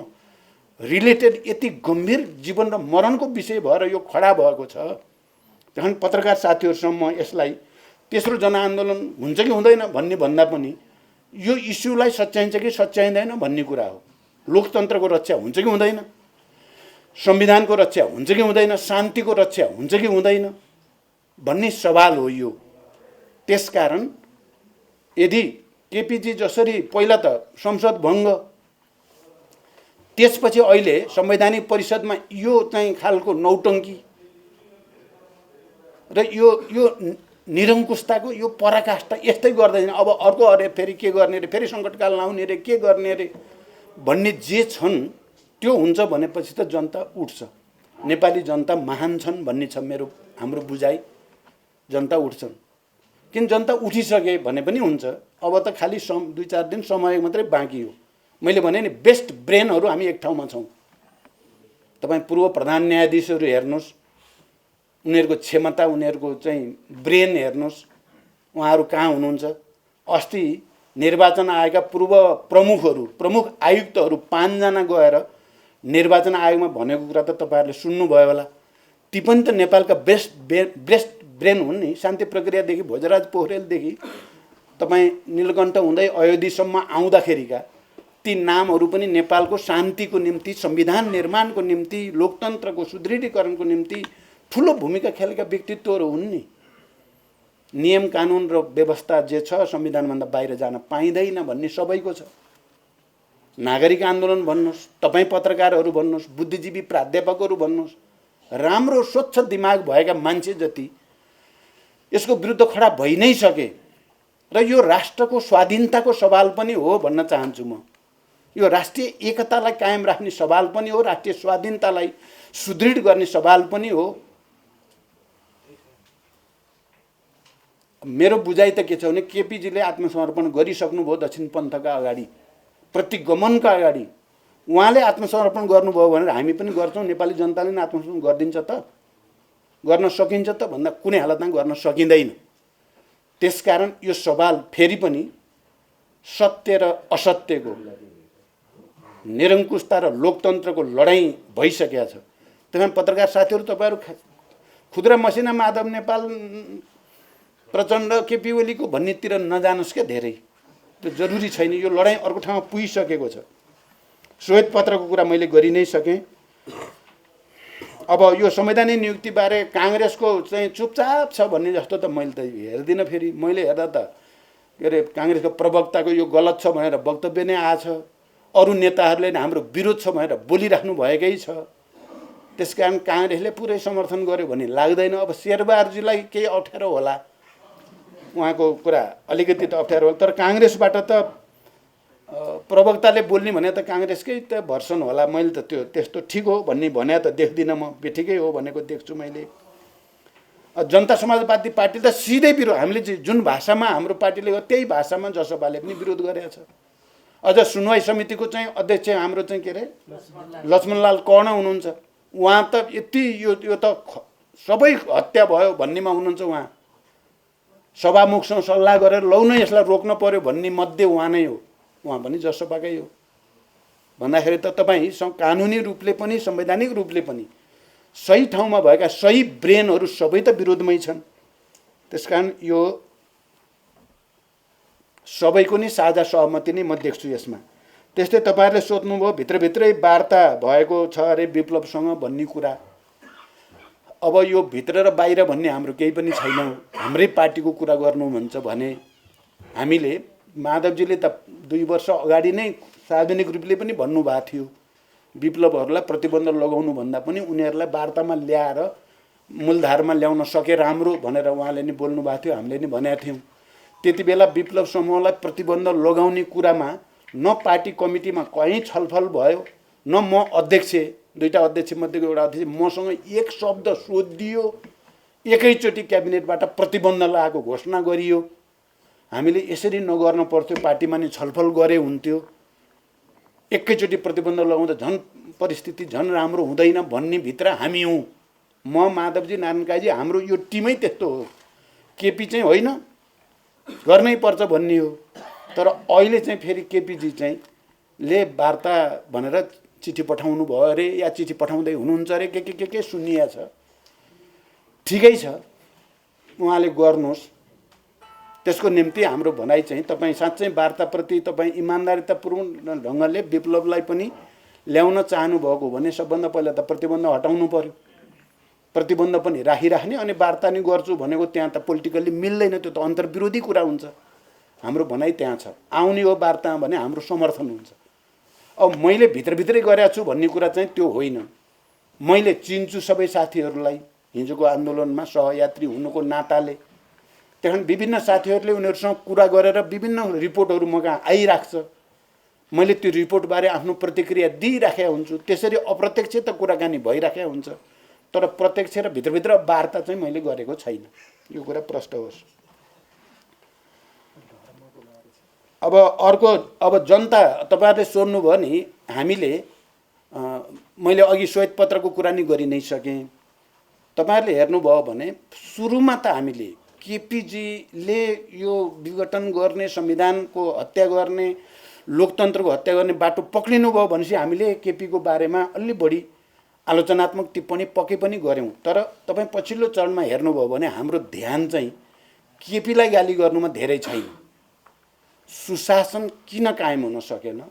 रिलेटेड यति गम्भीर जीवन र मरणको विषय भएर यो खडा भएको छ। त्यहाँ पत्रकार साथीहरूसँग म यसलाई तेस्रो जनआन्दोलन हुन्छ कि हुँदैन भन्ने भन्दा पनि यो इस्युलाई सच्याइन्छ कि सच्याइँदैन भन्ने कुरा हो। लोकतन्त्रको रक्षा हुन्छ कि हुँदैन, संविधानको रक्षा हुन्छ कि हुँदैन, शान्तिको रक्षा हुन्छ कि हुँदैन भन्ने सवाल हो यो। त्यसकारण यदि केपीजी जसरी पहिला त संसद भङ्ग, त्यसपछि अहिले संवैधानिक परिषदमा यो चाहिँ खालको नौटङ्की र यो निरङ्कुशताको यो पराकाष्ठा यस्तै गर्दैन। अब अर्को अरे फेरि के गर्ने रे, फेरि सङ्कटकाल लाउने रे, के गर्ने रे भन्ने जे छन् त्यो हुन्छ भनेपछि त जनता उठ्छ। नेपाली जनता महान छन् भन्ने छ हाम्रो बुझाइ। जनता उठ्छन्, किन जनता उठिसके भने पनि हुन्छ। अब त खालि 2-4 दिन समय मात्रै बाँकी हो। मैले भने नि बेस्ट ब्रेनहरू हामी एक ठाउँमा छौँ। तपाईँ पूर्व प्रधान न्यायाधीशहरू हेर्नुहोस्, उनीहरूको क्षमता, उनीहरूको चाहिँ ब्रेन हेर्नुहोस्, उहाँहरू कहाँ हुनुहुन्छ। अस्ति निर्वाचन आयोगका पूर्व प्रमुख आयुक्तहरू 5 जना गएर निर्वाचन आयोगमा भनेको कुरा त तपाईँहरूले सुन्नुभयो होला। ती पनि त नेपालका बेस्ट ब्रेन हुन् नि। शान्ति प्रक्रियादेखि भोजराज पोखरेलदेखि तपाईँ नीलकण्ठ हुँदै अयोध्यासम्म आउँदाखेरिका ती नामहरू पनि नेपालको शान्तिको निम्ति, संविधान निर्माणको निम्ति, लोकतन्त्रको सुदृढीकरणको निम्ति ठुलो भूमिका खेलेका व्यक्तित्वहरू हुन् नि। नियम कानुन र व्यवस्था जे छ संविधानभन्दा बाहिर जान पाइँदैन भन्ने सबैको छ। नागरिक आन्दोलन भन्नुहोस्, तपाईँ पत्रकारहरू भन्नुहोस्, बुद्धिजीवी प्राध्यापकहरू भन्नुहोस्, राम्रो स्वच्छ दिमाग भएका मान्छे जति यसको विरुद्ध खडा भइ नै सके र यो राष्ट्रको स्वाधीनताको सवाल पनि हो भन्न चाहन्छु म। यो राष्ट्रिय एकतालाई कायम राख्ने सवाल पनि हो, राष्ट्रिय स्वाधीनतालाई सुदृढ गर्ने सवाल पनि हो। मेरो बुझाइ त के छ भने केपीजीले आत्मसमर्पण गरिसक्नुभयो दक्षिण पन्थका अगाडि, प्रतिगमनका अगाडि। उहाँले आत्मसमर्पण गर्नुभयो भनेर हामी पनि गर्छौँ, नेपाली जनताले नै आत्मसमर्पण गरिदिन्छ त, गर्न सकिन्छ त भन्दा कुनै हालतमा गर्न सकिँदैन। त्यसकारण यो सवाल फेरि पनि सत्य र असत्यको, निरङ्कुशता र लोकतन्त्रको लडाईँ भइसकेको छ। त्यसमा पत्रकार साथीहरू तपाईँहरू खुद्रा मसिना माधव नेपाल प्रचण्ड केपी ओलीको भन्नेतिर नजानुहोस् क्या धेरै, त्यो जरुरी छैन। यो लडाईँ अर्को ठाउँमा पुगिसकेको छ। श्वेत पत्रको कुरा मैले गरि नै सकेँ। अब यो संवैधानिक नियुक्तिबारे काङ्ग्रेसको चाहिँ चुपचाप छ भन्ने जस्तो त मैले त हेर्दिनँ। फेरि मैले हेर्दा त के अरे काङ्ग्रेसको प्रवक्ताको यो गलत छ भनेर वक्तव्य नै आएछ, अरू नेताहरूले हाम्रो विरोध छ भनेर बोलिराख्नु भएकै छ। त्यसकारण काङ्ग्रेसले पुरै समर्थन गर्यो भन्ने लाग्दैन। अब शेरबहादुरजीलाई केही अप्ठ्यारो होला, उहाँको कुरा अलिकति त अप्ठ्यारो होला, तर काङ्ग्रेसबाट त प्रवक्ताले बोल्ने भने त काङ्ग्रेसकै त भर्सन होला। मैले त त्यो त्यस्तो ठिक हो भन्ने भने त देख्दिनँ म, बेठिकै हो भनेको देख्छु मैले। जनता समाजवादी पार्टी त सिधै विरोध, हामीले जुन भाषामा हाम्रो पार्टीले गर्यो त्यही भाषामा जसपाले पनि विरोध गरेको छ। अझ सुनवाई समितिको चाहिँ अध्यक्ष हाम्रो चाहिँ के अरे लक्ष्मणलाल कर्ण हुनुहुन्छ। उहाँ त यति यो त सबै हत्या भयो भन्नेमा हुनुहुन्छ। उहाँ सभामुखसँग सल्लाह गरेर लौ न यसलाई रोक्न पर्यो भन्ने मध्ये उहाँ नै हो। उहाँ पनि जसपाकै हो भन्दाखेरि त तपाईँ कानुनी रूपले पनि संवैधानिक रूपले पनि सही ठाउँमा भएका सही ब्रेनहरू सबै त विरोधमै छन्। त्यसकारण यो सबैको नै साझा सहमति नै म देख्छु यसमा। त्यस्तै तपाईँहरूले सोध्नुभयो भित्रभित्रै वार्ता भएको छ अरे विप्लवसँग भन्ने कुरा। अब यो भित्र र बाहिर भन्ने हाम्रो केही पनि छैन। हाम्रै पार्टीको कुरा गर्नुहुन्छ भने हामीले माधवजीले त 2 वर्ष अगाडि नै सार्वजनिक रूपले पनि भन्नुभएको थियो विप्लवहरूलाई प्रतिबन्ध लगाउनु भन्दा पनि उनीहरूलाई वार्तामा ल्याएर मूलधारमा ल्याउन सके राम्रो भनेर उहाँले नि बोल्नु भएको थियो, हामीले नि भनेका थियौँ। त्यति बेला विप्लव समूहलाई प्रतिबन्ध लगाउने कुरामा न पार्टी कमिटीमा कहीँ छलफल भयो, न म अध्यक्ष, 2टा अध्यक्ष मध्येको एउटा अध्यक्ष मसँग एक शब्द सोधियो, एकैचोटि क्याबिनेटबाट प्रतिबन्ध लगाएको घोषणा गरियो। हामीले यसरी नगर्न पर्थ्यो, पार्टीमा नि छलफल गरे हुन्थ्यो। एकैचोटि प्रतिबन्ध लगाउँदा झन् परिस्थिति झन् राम्रो हुँदैन भन्ने भित्र हामी हौँ। म माधवजी नारायण काजी हाम्रो यो टिमै त्यस्तो हो। केपी चाहिँ होइन, गर्नै पर्छ भन्ने हो। तर अहिले चाहिँ फेरि केपीजी चाहिँ ले वार्ता भनेर चिठी पठाउनु भयो अरे या चिठी पठाउँदै हुनुहुन्छ अरे के सुनिया छ। ठिकै छ, उहाँले गर्नुहोस्। त्यसको निम्ति हाम्रो भनाइ चाहिँ तपाईँ साँच्चै वार्ताप्रति तपाईँ इमान्दारितापूर्ण ढङ्गले विप्लवलाई पनि ल्याउन चाहनुभएको हो भने सबभन्दा पहिला त प्रतिबन्ध हटाउनु पर्यो। प्रतिबन्ध पनि राखिराख्ने अनि वार्ता नि गर्छु भनेको त्यहाँ त पोलिटिकल्ली मिल्दैन, त्यो त अन्तर्विरोधी कुरा हुन्छ। हाम्रो भनाइ त्यहाँ छ, आउने हो वार्तामा भने हाम्रो समर्थन हुन्छ। अब मैले भित्रभित्रै गरेको छु भन्ने कुरा चाहिँ त्यो होइन। मैले चिन्छु सबै साथीहरूलाई हिजोको आन्दोलनमा सहयात्री हुनुको नाताले। त्यहाँ विभिन्न साथीहरूले उनीहरूसँग कुरा गरेर विभिन्न रिपोर्टहरू म कहाँ आइराख्छ। मैले त्यो रिपोर्टबारे आफ्नो प्रतिक्रिया दिइराखेको हुन्छु। त्यसरी अप्रत्यक्ष त कुराकानी भइराखेको हुन्छ, तर प्रत्यक्ष र भित्रभित्र वार्ता चाहिँ मैले गरेको छैन। यो कुरा प्रष्ट होस्। अब अर्को, अब जनता तपाईँहरूले सोध्नुभयो नि, हामीले मैले अघि श्वेतपत्रको कुरा नि गरि नै सकेँ। तपाईँहरूले हेर्नुभयो भने सुरुमा त हामीले केपीजीले यो विघटन गर्ने, संविधानको हत्या गर्ने, लोकतन्त्रको हत्या गर्ने बाटो पक्लिनु भयो भनेपछि हामीले केपीको बारेमा अलि बढी आलोचनात्मक टिप्पणी पक्कै पनि गऱ्यौँ। तर तपाईँ पछिल्लो चरणमा हेर्नुभयो भने हाम्रो ध्यान चाहिँ केपीलाई गाली गर्नुमा धेरै छैन। सुशासन किन कायम हुन सकेन?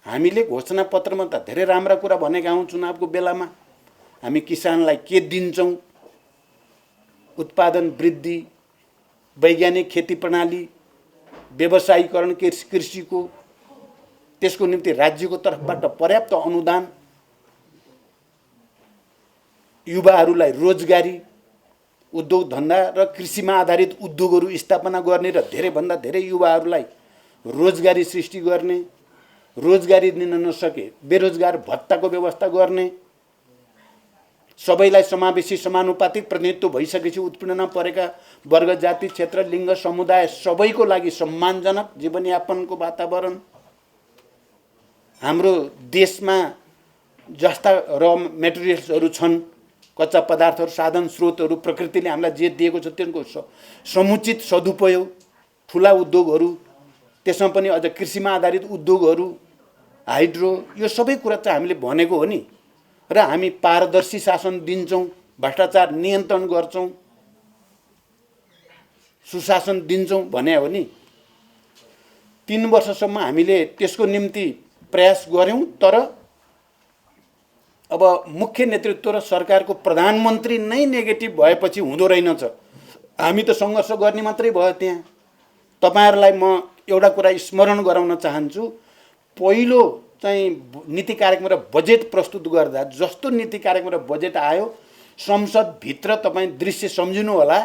हामीले घोषणापत्रमा त धेरै राम्रा कुरा भनेका हौँ। चुनावको बेलामा हामी किसानलाई के दिन्छौँ, उत्पादन वृद्धि, वैज्ञानिक खेती प्रणाली, व्यवसायीकरण कृषिको, त्यसको निम्ति राज्यको तर्फबाट पर्याप्त अनुदान, युवाहरूलाई रोजगारी, उद्योग धन्दा र कृषिमा आधारित उद्योगहरू स्थापना गर्ने र धेरैभन्दा धेरै युवाहरूलाई रोजगारी सृष्टि गर्ने, रोजगारी दिन नसके बेरोजगार भत्ताको व्यवस्था गर्ने, सबैलाई समावेशी समानुपातिक प्रतिनिधित्व भइसकेपछि उत्पीडनमा परेका वर्ग, जाति, क्षेत्र, लिङ्ग, समुदाय सबैको लागि सम्मानजनक जीवनयापनको वातावरण, हाम्रो देशमा जस्ता र मेटेरियल्सहरू छन्, कच्चा पदार्थहरू, साधन स्रोतहरू, प्रकृतिले हामीलाई जे दिएको छ त्यसको समुचित सदुपयोग, ठुला उद्योगहरू, त्यसमा पनि अझ कृषिमा आधारित उद्योगहरू, हाइड्रो, यो सबै कुरा चाहिँ हामीले भनेको हो नि। र हामी पारदर्शी शासन दिन्छौँ, भ्रष्टाचार नियन्त्रण गर्छौँ, सुशासन दिन्छौँ भने हो नि। 3 वर्षसम्म हामीले त्यसको निम्ति प्रयास गऱ्यौँ। तर अब मुख्य नेतृत्व र सरकारको प्रधानमन्त्री नै नेगेटिभ भएपछि हुँदो रहेनछ। हामी त सङ्घर्ष गर्ने मात्रै भयो त्यहाँ। तपाईँहरूलाई म एउटा कुरा स्मरण गराउन चाहन्छु। पहिलो चाहिँ नीति कार्यक्रम र बजेट प्रस्तुत गर्दा जस्तो नीति कार्यक्रम र बजेट आयो, संसदभित्र तपाईँ दृश्य सम्झिनु होला,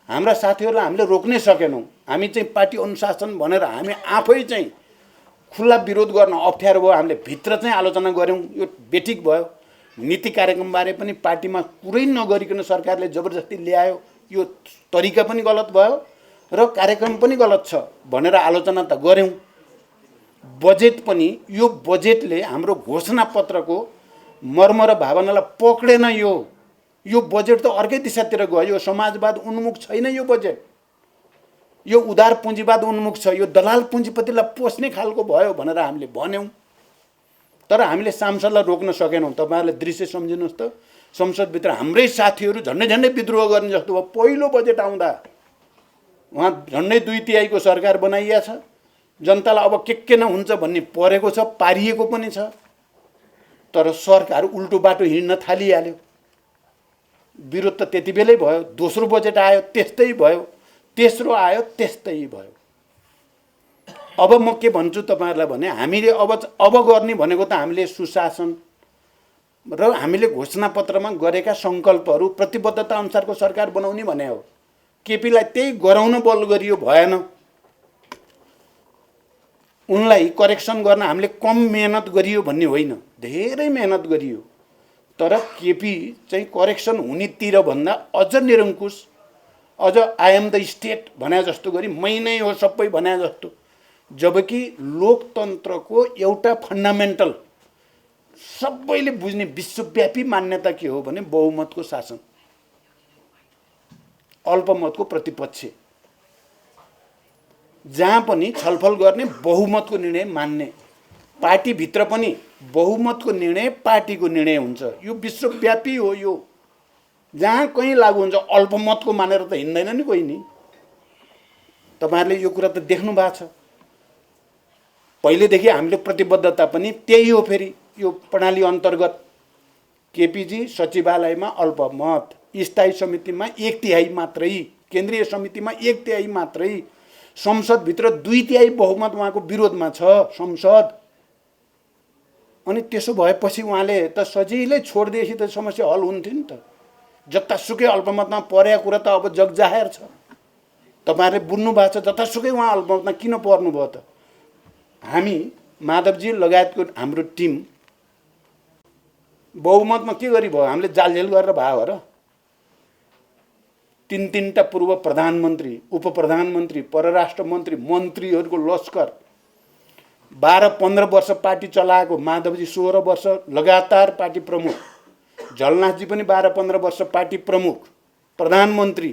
हाम्रा साथीहरूलाई हामीले रोक्नै सकेनौँ। हामी चाहिँ पार्टी अनुशासन भनेर हामी आफै चाहिँ खुल्ला विरोध गर्न अप्ठ्यारो भयो। हामीले भित्र चाहिँ आलोचना गऱ्यौँ, यो बेठिक भयो। नीति कार्यक्रमबारे पनि पार्टीमा कुरै नगरिकन सरकारले जबरजस्ती ल्यायो, यो तरिका पनि गलत भयो र कार्यक्रम पनि गलत छ भनेर आलोचना त गऱ्यौँ। बजेट पनि, यो बजेटले हाम्रो घोषणापत्रको मर्म र भावनालाई पक्रेन। यो बजेट त अर्कै दिशातिर गयो। यो समाजवाद उन्मुख छैन यो बजेट, यो उदार पुँजीवाद उन्मुख छ, यो दलाल पुँजीपतिलाई पोस्ने खालको भयो भनेर हामीले भन्यौँ। तर हामीले सांसदलाई रोक्न सकेनौँ। तपाईँहरूले दृश्य सम्झिनुहोस् त, संसदभित्र हाम्रै साथीहरू झन्डै झन्डै विद्रोह गर्ने जस्तो भयो। पहिलो बजेट आउँदा उहाँ झन्डै 2/3 सरकार बनाइया छ। जनतालाई अब के न हुन्छ भन्ने परेको छ, पारिएको पनि छ। तर सरकार उल्टो बाटो हिँड्न थालिहाल्यो। विरोध त त्यति बेलै भयो। दोस्रो बजेट आयो त्यस्तै भयो, तेस्रो आयो त्यस्तै भयो। अब म के भन्छु तपाईँहरूलाई भने हामीले अब गर्ने भनेको त हामीले सुशासन र हामीले घोषणापत्रमा गरेका सङ्कल्पहरू प्रतिबद्धता अनुसारको सरकार बनाउने भने हो। केपीलाई त्यही गराउन बल गरियो, भएन। उनलाई करेक्सन गर्न हामीले कम मेहनत गरियो भन्ने होइन, धेरै मेहनत गरियो। तर केपी चाहिँ करेक्सन हुनेतिर भन्दा अझ निरङ्कुश, अझ आई एम द स्टेट भने जस्तो गरी मै नै हो सबै भने जस्तो। जबकि लोकतन्त्रको एउटा फन्डामेन्टल सबैले बुझ्ने विश्वव्यापी मान्यता के हो भने बहुमतको शासन, अल्पमतको प्रतिपक्ष। जहाँ पनि छलफल गर्ने बहुमतको निर्णय मान्ने, पार्टीभित्र पनि बहुमतको निर्णय पार्टीको निर्णय हुन्छ। यो विश्वव्यापी हो। यो जहाँ कहीँ लागू हुन्छ। अल्पमतको मानेर त हिँड्दैन नि कोही नि। तपाईहरुले यो कुरा त देख्नु भएको छ। पहिलेदेखि हामीले प्रतिबद्धता पनि त्यही हो। फेरि यो प्रणाली अन्तर्गत केपीजी सचिवालयमा अल्पमत, स्थायी समितिमा 1/3 मात्रै, केन्द्रीय समितिमा 1/3 मात्रै, संसदभित्र 2/3 बहुमत उहाँको विरोधमा छ संसद। अनि त्यसो भएपछि उहाँले त सजिलै छोडिदिएपछि त समस्या हल हुन्थ्यो नि त। जतासुकै अल्पमतमा परेको कुरा त अब जगजाहेर छ। तपाईहरुले बुझ्नु भएको छ जतासुकै उहाँ अल्पमतमा किन पर्नुभयो त। हामी माधवजी लगायतको हाम्रो टिम बहुमतमा के गरी भयो? हामीले जालझेल गरेर भयो र। 3-3टा पूर्व प्रधानमन्त्री, उप प्रधानमन्त्री, परराष्ट्र मन्त्री, मन्त्रीहरूको लस्कर, 12-15 वर्ष पार्टी चलाएको माधवजी 16 वर्ष लगातार पार्टी प्रमुख, झलनाथजी पनि 12-15 वर्ष पार्टी प्रमुख, प्रधानमन्त्री,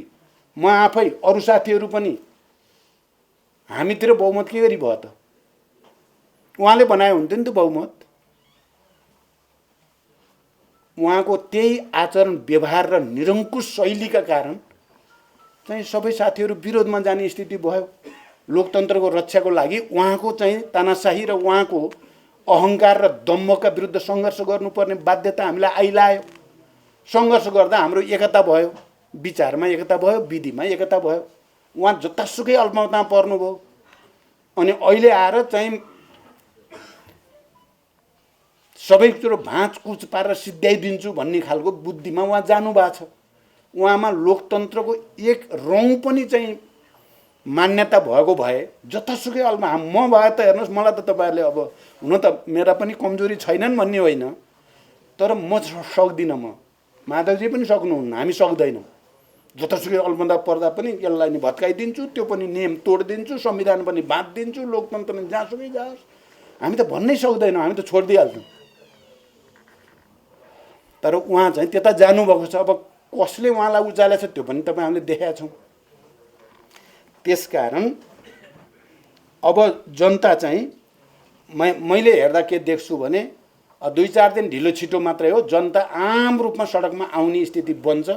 म आफै, अरू साथीहरू पनि। हामीतिर बहुमत के गरी भयो त? उहाँले बनाए हुन्थ्यो नि त बहुमत। उहाँको त्यही आचरण व्यवहार र निरङ्कुश शैलीका कारण चाहिँ सबै साथीहरू विरोधमा जाने स्थिति भयो। लोकतन्त्रको रक्षाको लागि उहाँको चाहिँ तानाशाही र उहाँको अहङ्कार र दम्भका विरुद्ध सङ्घर्ष गर्नुपर्ने बाध्यता हामीलाई आइलायो। सङ्घर्ष गर्दा हाम्रो एकता भयो, विचारमा एकता भयो, विधिमा एकता भयो। उहाँ जतासुकै अल्पमतमा पर्नुभयो। अनि अहिले आएर चाहिँ सबैतिर भाँचकुच पारेर सिद्ध्याइदिन्छु भन्ने खालको बुद्धिमा उहाँ जानु भएको छ। उहाँमा लोकतन्त्रको एक रौँ पनि चाहिँ मान्यता भएको भए जतासुकै अल्पमा म भए त हेर्नुहोस्, मलाई त तपाईहरुले अब हुन त मेरा पनि कमजोरी छैनन् भन्ने होइन, तर म सक्दिनँ। म माधवजी पनि सक्नुहुन्न, हामी सक्दैनौँ। जतासुकै अल्पमतमा पर्दा पनि यसलाई नि भत्काइदिन्छु, त्यो पनि नियम तोडिदिन्छु, संविधान पनि बाँधिदिन्छु, लोकतन्त्र पनि जहाँसुकै जाओस्। हामी त भन्नै सक्दैनौँ, हामी त छोडिदिइहाल्छौँ। तर उहाँ चाहिँ त्यता जानुभएको छ। अब कसले उहाँलाई उचालेको छ त्यो पनि तपाईँ हामीले देखेका छौँ। त्यसकारण अब जनता चाहिँ मैले हेर्दा के देख्छु भने 2-4 दिन ढिलो छिटो मात्रै हो, जनता आम रूपमा सडकमा आउने स्थिति बन्छ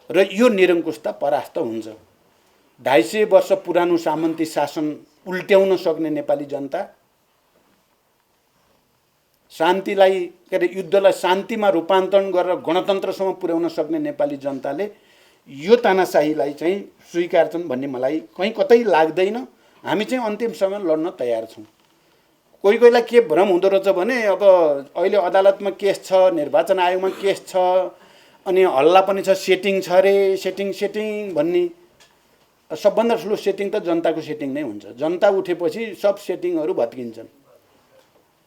र यो निरङ्कुशता परास्त हुन्छ। 250 वर्ष पुरानो सामन्ती शासन उल्ट्याउन सक्ने नेपाली जनता, शान्तिलाई के अरे युद्धलाई शान्तिमा रूपान्तरण गरेर गणतन्त्रसम्म पुर्याउन सक्ने नेपाली जनताले यो तानाशाहीलाई चाहिँ स्वीकार्छन् भन्ने मलाई कहीँ कतै लाग्दैन। हामी चाहिँ अन्तिम समय लड्न तयार छौँ। कोही कोहीलाई के भ्रम हुँदो रहेछ भने अब अहिले अदालतमा केस छ, निर्वाचन आयोगमा केस छ, अनि हल्ला पनि छ, सेटिङ छ रे, सेटिङ भन्ने। सबभन्दा ठुलो सेटिङ त जनताको सेटिङ नै हुन्छ। जनता उठेपछि सब सेटिङहरू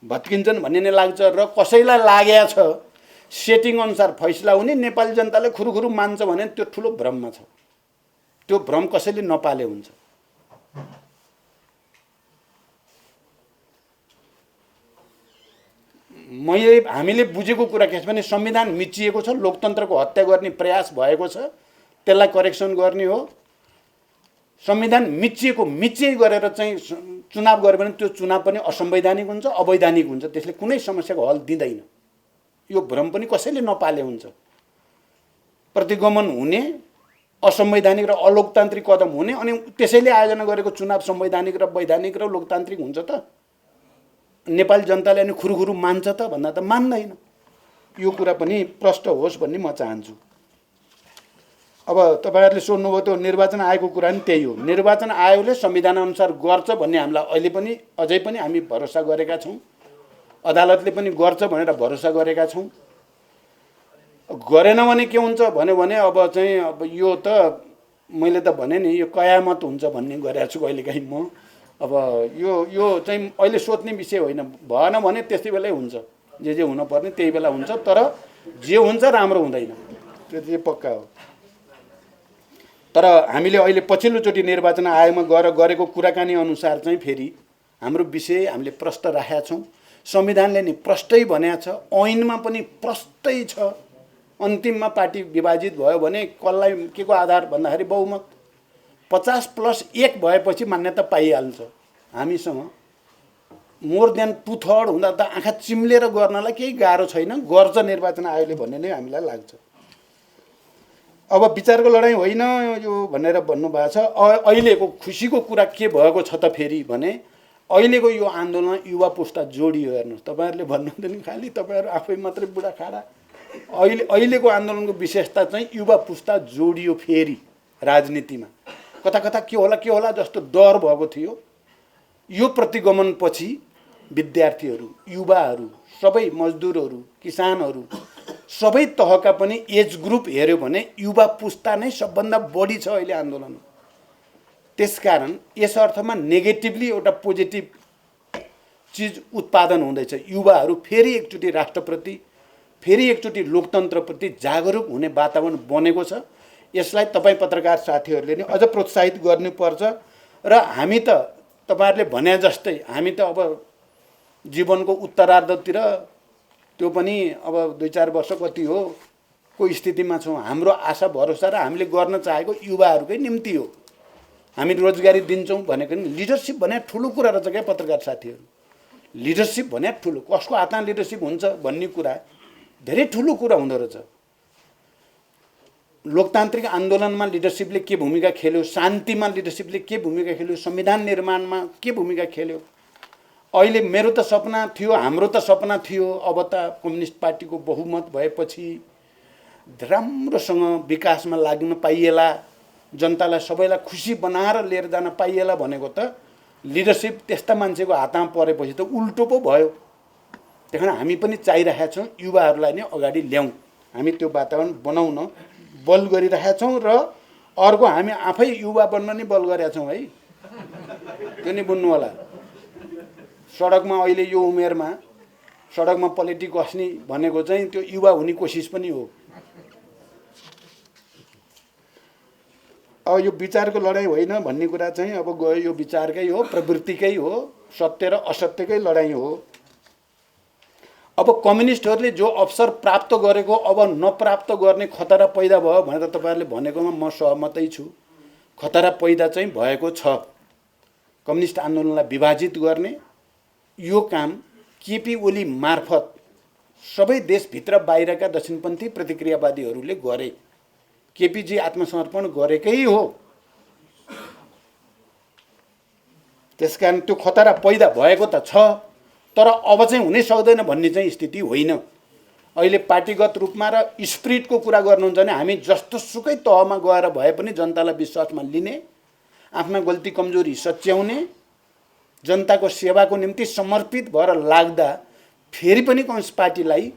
भत्किन्छन् भन्ने नै लाग्छ। र कसैलाई लागेको छ सेटिङ अनुसार फैसला हुने, नेपाली जनताले खुरुखुरु मान्छ भने त्यो ठुलो भ्रममा छ। त्यो भ्रम कसैले नपाले हुन्छ। हामीले बुझेको कुरा के छ भने संविधान मिचिएको छ, लोकतन्त्रको हत्या गर्ने प्रयास भएको छ, त्यसलाई करेक्सन गर्ने हो। संविधान मिचिए गरेर चाहिँ चुनाव गर्यो भने त्यो चुनाव पनि असंवैधानिक हुन्छ, अवैधानिक हुन्छ। त्यसले कुनै समस्याको हल दिँदैन। यो भ्रम पनि कसैले नपाले हुन्छ। प्रतिगमन हुने, असंवैधानिक र अलोकतान्त्रिक कदम हुने, अनि त्यसैले आयोजना गरेको चुनाव संवैधानिक र वैधानिक र लोकतान्त्रिक हुन्छ त? नेपाली जनताले अनि खुरुखुरु मान्छ त भन्दा त मान्दैन। यो कुरा पनि प्रष्ट होस् भन्ने म चाहन्छु। अब तपाईहरुले सोध्नुभयो त्यो निर्वाचन आयोगको कुरा नि त्यही हो। निर्वाचन आयोगले संविधान अनुसार गर्छ भन्ने हामीलाई अहिले पनि अझै पनि हामी भरोसा गरेका छौँ। अदालतले पनि गर्छ भनेर भरोसा गरेका छौँ। गरेन भने के हुन्छ भने अब चाहिँ अब यो त मैले त भने नि यो कयामत हुन्छ भन्ने गरेको छु कहिलेकाहीँ म। अब यो चाहिँ अहिले सोध्ने विषय होइन। भएन भने त्यस्तै बेलै हुन्छ। जे हुन पर्ने त्यही बेला हुन्छ। तर जे हुन्छ राम्रो हुँदैन, त्यो चाहिँ पक्का हो। तर हामीले अहिले पछिल्लोचोटि निर्वाचन आयोगमा गएर गरेको कुराकानी अनुसार चाहिँ फेरि हाम्रो विषय हामीले प्रष्ट राखेका छौँ। संविधानले नि प्रष्टै भनेको छ, ऐनमा पनि प्रष्टै छ। अन्तिममा पार्टी विभाजित भयो भने कसलाई के को आधार भन्दाखेरि बहुमत 50+1 भएपछि मान्यता पाइहाल्छ। हामीसँग मोर देन 2/3 हुँदा त आँखा चिम्लेर गर्नलाई केही गाह्रो छैन। गर्छ निर्वाचन आयोगले भन्ने नै हामीलाई लाग्छ। अब विचारको लडाइँ होइन यो भनेर भन्नुभएको छ। अहिलेको खुसीको कुरा के भएको छ त फेरि भने अहिलेको यो आन्दोलनमा युवा पुस्ता जोडियो। हेर्नुहोस्, तपाईँहरूले भन्नुहुँदैन खालि तपाईँहरू आफै मात्रै बुढाखाडा। अहिलेको आन्दोलनको विशेषता चाहिँ युवा पुस्ता जोडियो फेरि राजनीतिमा। कता कता के होला जस्तो डर भएको थियो। यो प्रतिगमनपछि विद्यार्थीहरू, युवाहरू, सबै मजदुरहरू, किसानहरू, सबै तहका पनि एज ग्रुप हेऱ्यो भने युवा पुस्ता नै सबभन्दा बढी छ अहिले आन्दोलन। त्यसकारण यस अर्थमा नेगेटिभली एउटा पोजिटिभ चिज उत्पादन हुँदैछ। युवाहरू फेरि एकचोटि राष्ट्रप्रति, फेरि एकचोटि लोकतन्त्रप्रति जागरुक हुने वातावरण बनेको छ। यसलाई तपाईँ पत्रकार साथीहरूले नि अझ प्रोत्साहित गर्नुपर्छ। र हामी त तपाईँहरूले भने जस्तै हामी त अब जीवनको उत्तरार्धतिर, त्यो पनि अब 2-4 वर्ष कति हो को स्थितिमा छौँ। हाम्रो आशा भरोसा र हामीले गर्न चाहेको युवाहरूकै निम्ति हो। हामी रोजगारी दिन्छौँ भनेको नि लिडरसिप भने ठुलो कुरा रहेछ क्या पत्रकार साथीहरू। लिडरसिप भने ठुलो, कसको हातमा लिडरसिप हुन्छ भन्ने कुरा धेरै ठुलो कुरा हुँदो रहेछ। लोकतान्त्रिक आन्दोलनमा लिडरसिपले के भूमिका खेल्यो, शान्तिमा लिडरसिपले के भूमिका खेल्यो, संविधान निर्माणमा के भूमिका खेल्यो। अहिले मेरो त सपना थियो, हाम्रो त सपना थियो, अब त कम्युनिस्ट पार्टीको बहुमत भएपछि राम्रोसँग विकासमा लाग्न पाइएला, जनतालाई सबैलाई खुसी बनाएर लिएर जान पाइएला भनेको त लिडरसिप त्यस्ता मान्छेको हातमा परेपछि त उल्टो पो भयो। त्यही कारण हामी पनि चाहिरहेका छौँ युवाहरूलाई नै अगाडि ल्याउँ। हामी त्यो वातावरण बनाउन बल गरिरहेका छौँ र अर्को हामी आफै युवा बन्न नि बल गरेका छौँ है। त्यो नि बुझ्नु होला। सडकमा अहिले यो उमेरमा सडकमा पलेटी कस्ने भनेको चाहिँ त्यो युवा हुने कोसिस पनि हो। अब यो विचारको लडाइँ होइन भन्ने कुरा चाहिँ अब गयो, यो विचारकै हो, प्रवृत्तिकै हो, सत्य र असत्यकै लडाइँ हो। अब कम्युनिस्टहरूले जो अवसर प्राप्त गरेको अब नप्राप्त गर्ने खतरा पैदा भयो भनेर तपाईँहरूले भनेकोमा म सहमतै छु। खतरा पैदा चाहिँ भएको छ। कम्युनिस्ट आन्दोलनलाई विभाजित गर्ने यो काम केपी ओली मार्फत सबै देशभित्र बाहिरका दक्षिणपन्थी प्रतिक्रियावादीहरूले गरे। केपीजी आत्मसमर्पण गरेकै हो। त्यसकारण त्यो खतरा पैदा भएको त छ, तर अब चाहिँ हुनै सक्दैन भन्ने चाहिँ स्थिति होइन। अहिले पार्टीगत रूपमा र स्पिरिटको कुरा गर्नुहुन्छ भने हामी जस्तो सुकै तहमा गएर भए पनि जनतालाई विश्वासमा लिने, आफ्ना गल्ती कमजोरी सच्याउने, जनताको सेवाको निम्ति समर्पित भएर लाग्दा फेरि पनि कम्युनिस्ट पार्टीलाई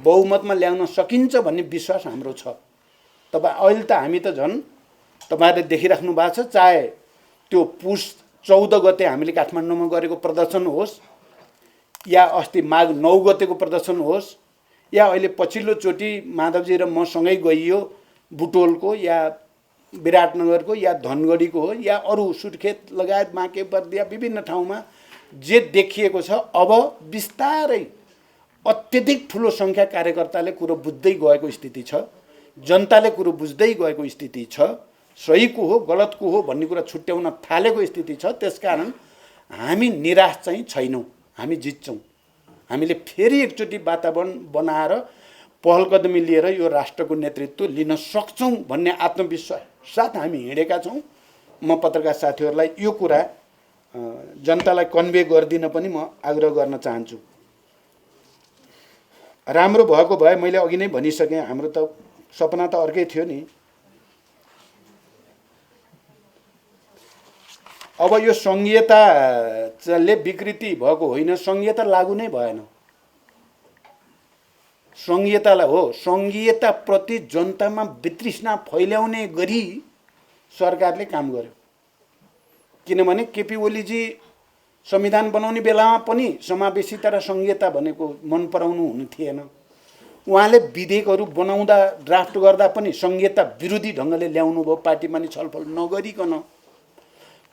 बहुमतमा ल्याउन सकिन्छ भन्ने विश्वास हाम्रो छ। तपाईँ अहिले त हामी त झन् तपाईँहरूले देखिराख्नु भएको छ, चाहे त्यो पुस 14 गते हामीले काठमाडौँमा गरेको प्रदर्शन होस्, या अस्ति माघ 9 गतेको प्रदर्शन होस्, या अहिले पछिल्लोचोटि माधवजी र मसँगै गइयो बुटोलको या विराटनगरको या धनगढीको हो, या अरू सुर्खेत लगायत बाँके बर्दिया विभिन्न ठाउँमा जे देखिएको छ। अब बिस्तारै अत्यधिक ठुलो सङ्ख्या कार्यकर्ताले कुरो बुझ्दै गएको स्थिति छ, जनताले कुरो बुझ्दै गएको स्थिति छ, सही को हो गलत को हो भन्ने कुरा छुट्याउन थालेको स्थिति छ। त्यसकारण हामी निराश चाहिँ छैनौँ, हामी जित्छौँ। हामीले फेरि एकचोटि वातावरण बनाएर पहल कदमी लिएर यो राष्ट्रको नेतृत्व लिन सक्छौँ भन्ने आत्मविश्वास साथ हामी हिँडेका छौँ। म पत्रकार साथीहरूलाई यो कुरा जनतालाई कन्भे गरिदिन पनि म आग्रह गर्न चाहन्छु। राम्रो भएको भए मैले अघि नै भनिसकेँ, हाम्रो त सपना त अर्कै थियो नि। अब यो संघीयताले विकृति भएको होइन, संघीयता लागू नै भएन। संघीयतालाई हो, संघीयताप्रति जनतामा वितृष्णा फैल्याउने गरी सरकारले काम गर्यो। किनभने केपी ओलीजी संविधान बनाउने बेलामा पनि समावेशिता र संघीयता भनेको मन पराउनु हुने थिएन। उहाँले विधेयकहरू बनाउँदा, ड्राफ्ट गर्दा पनि संघीयता विरोधी ढङ्गले ल्याउनु भयो, पार्टीमा नि छलफल नगरिकन।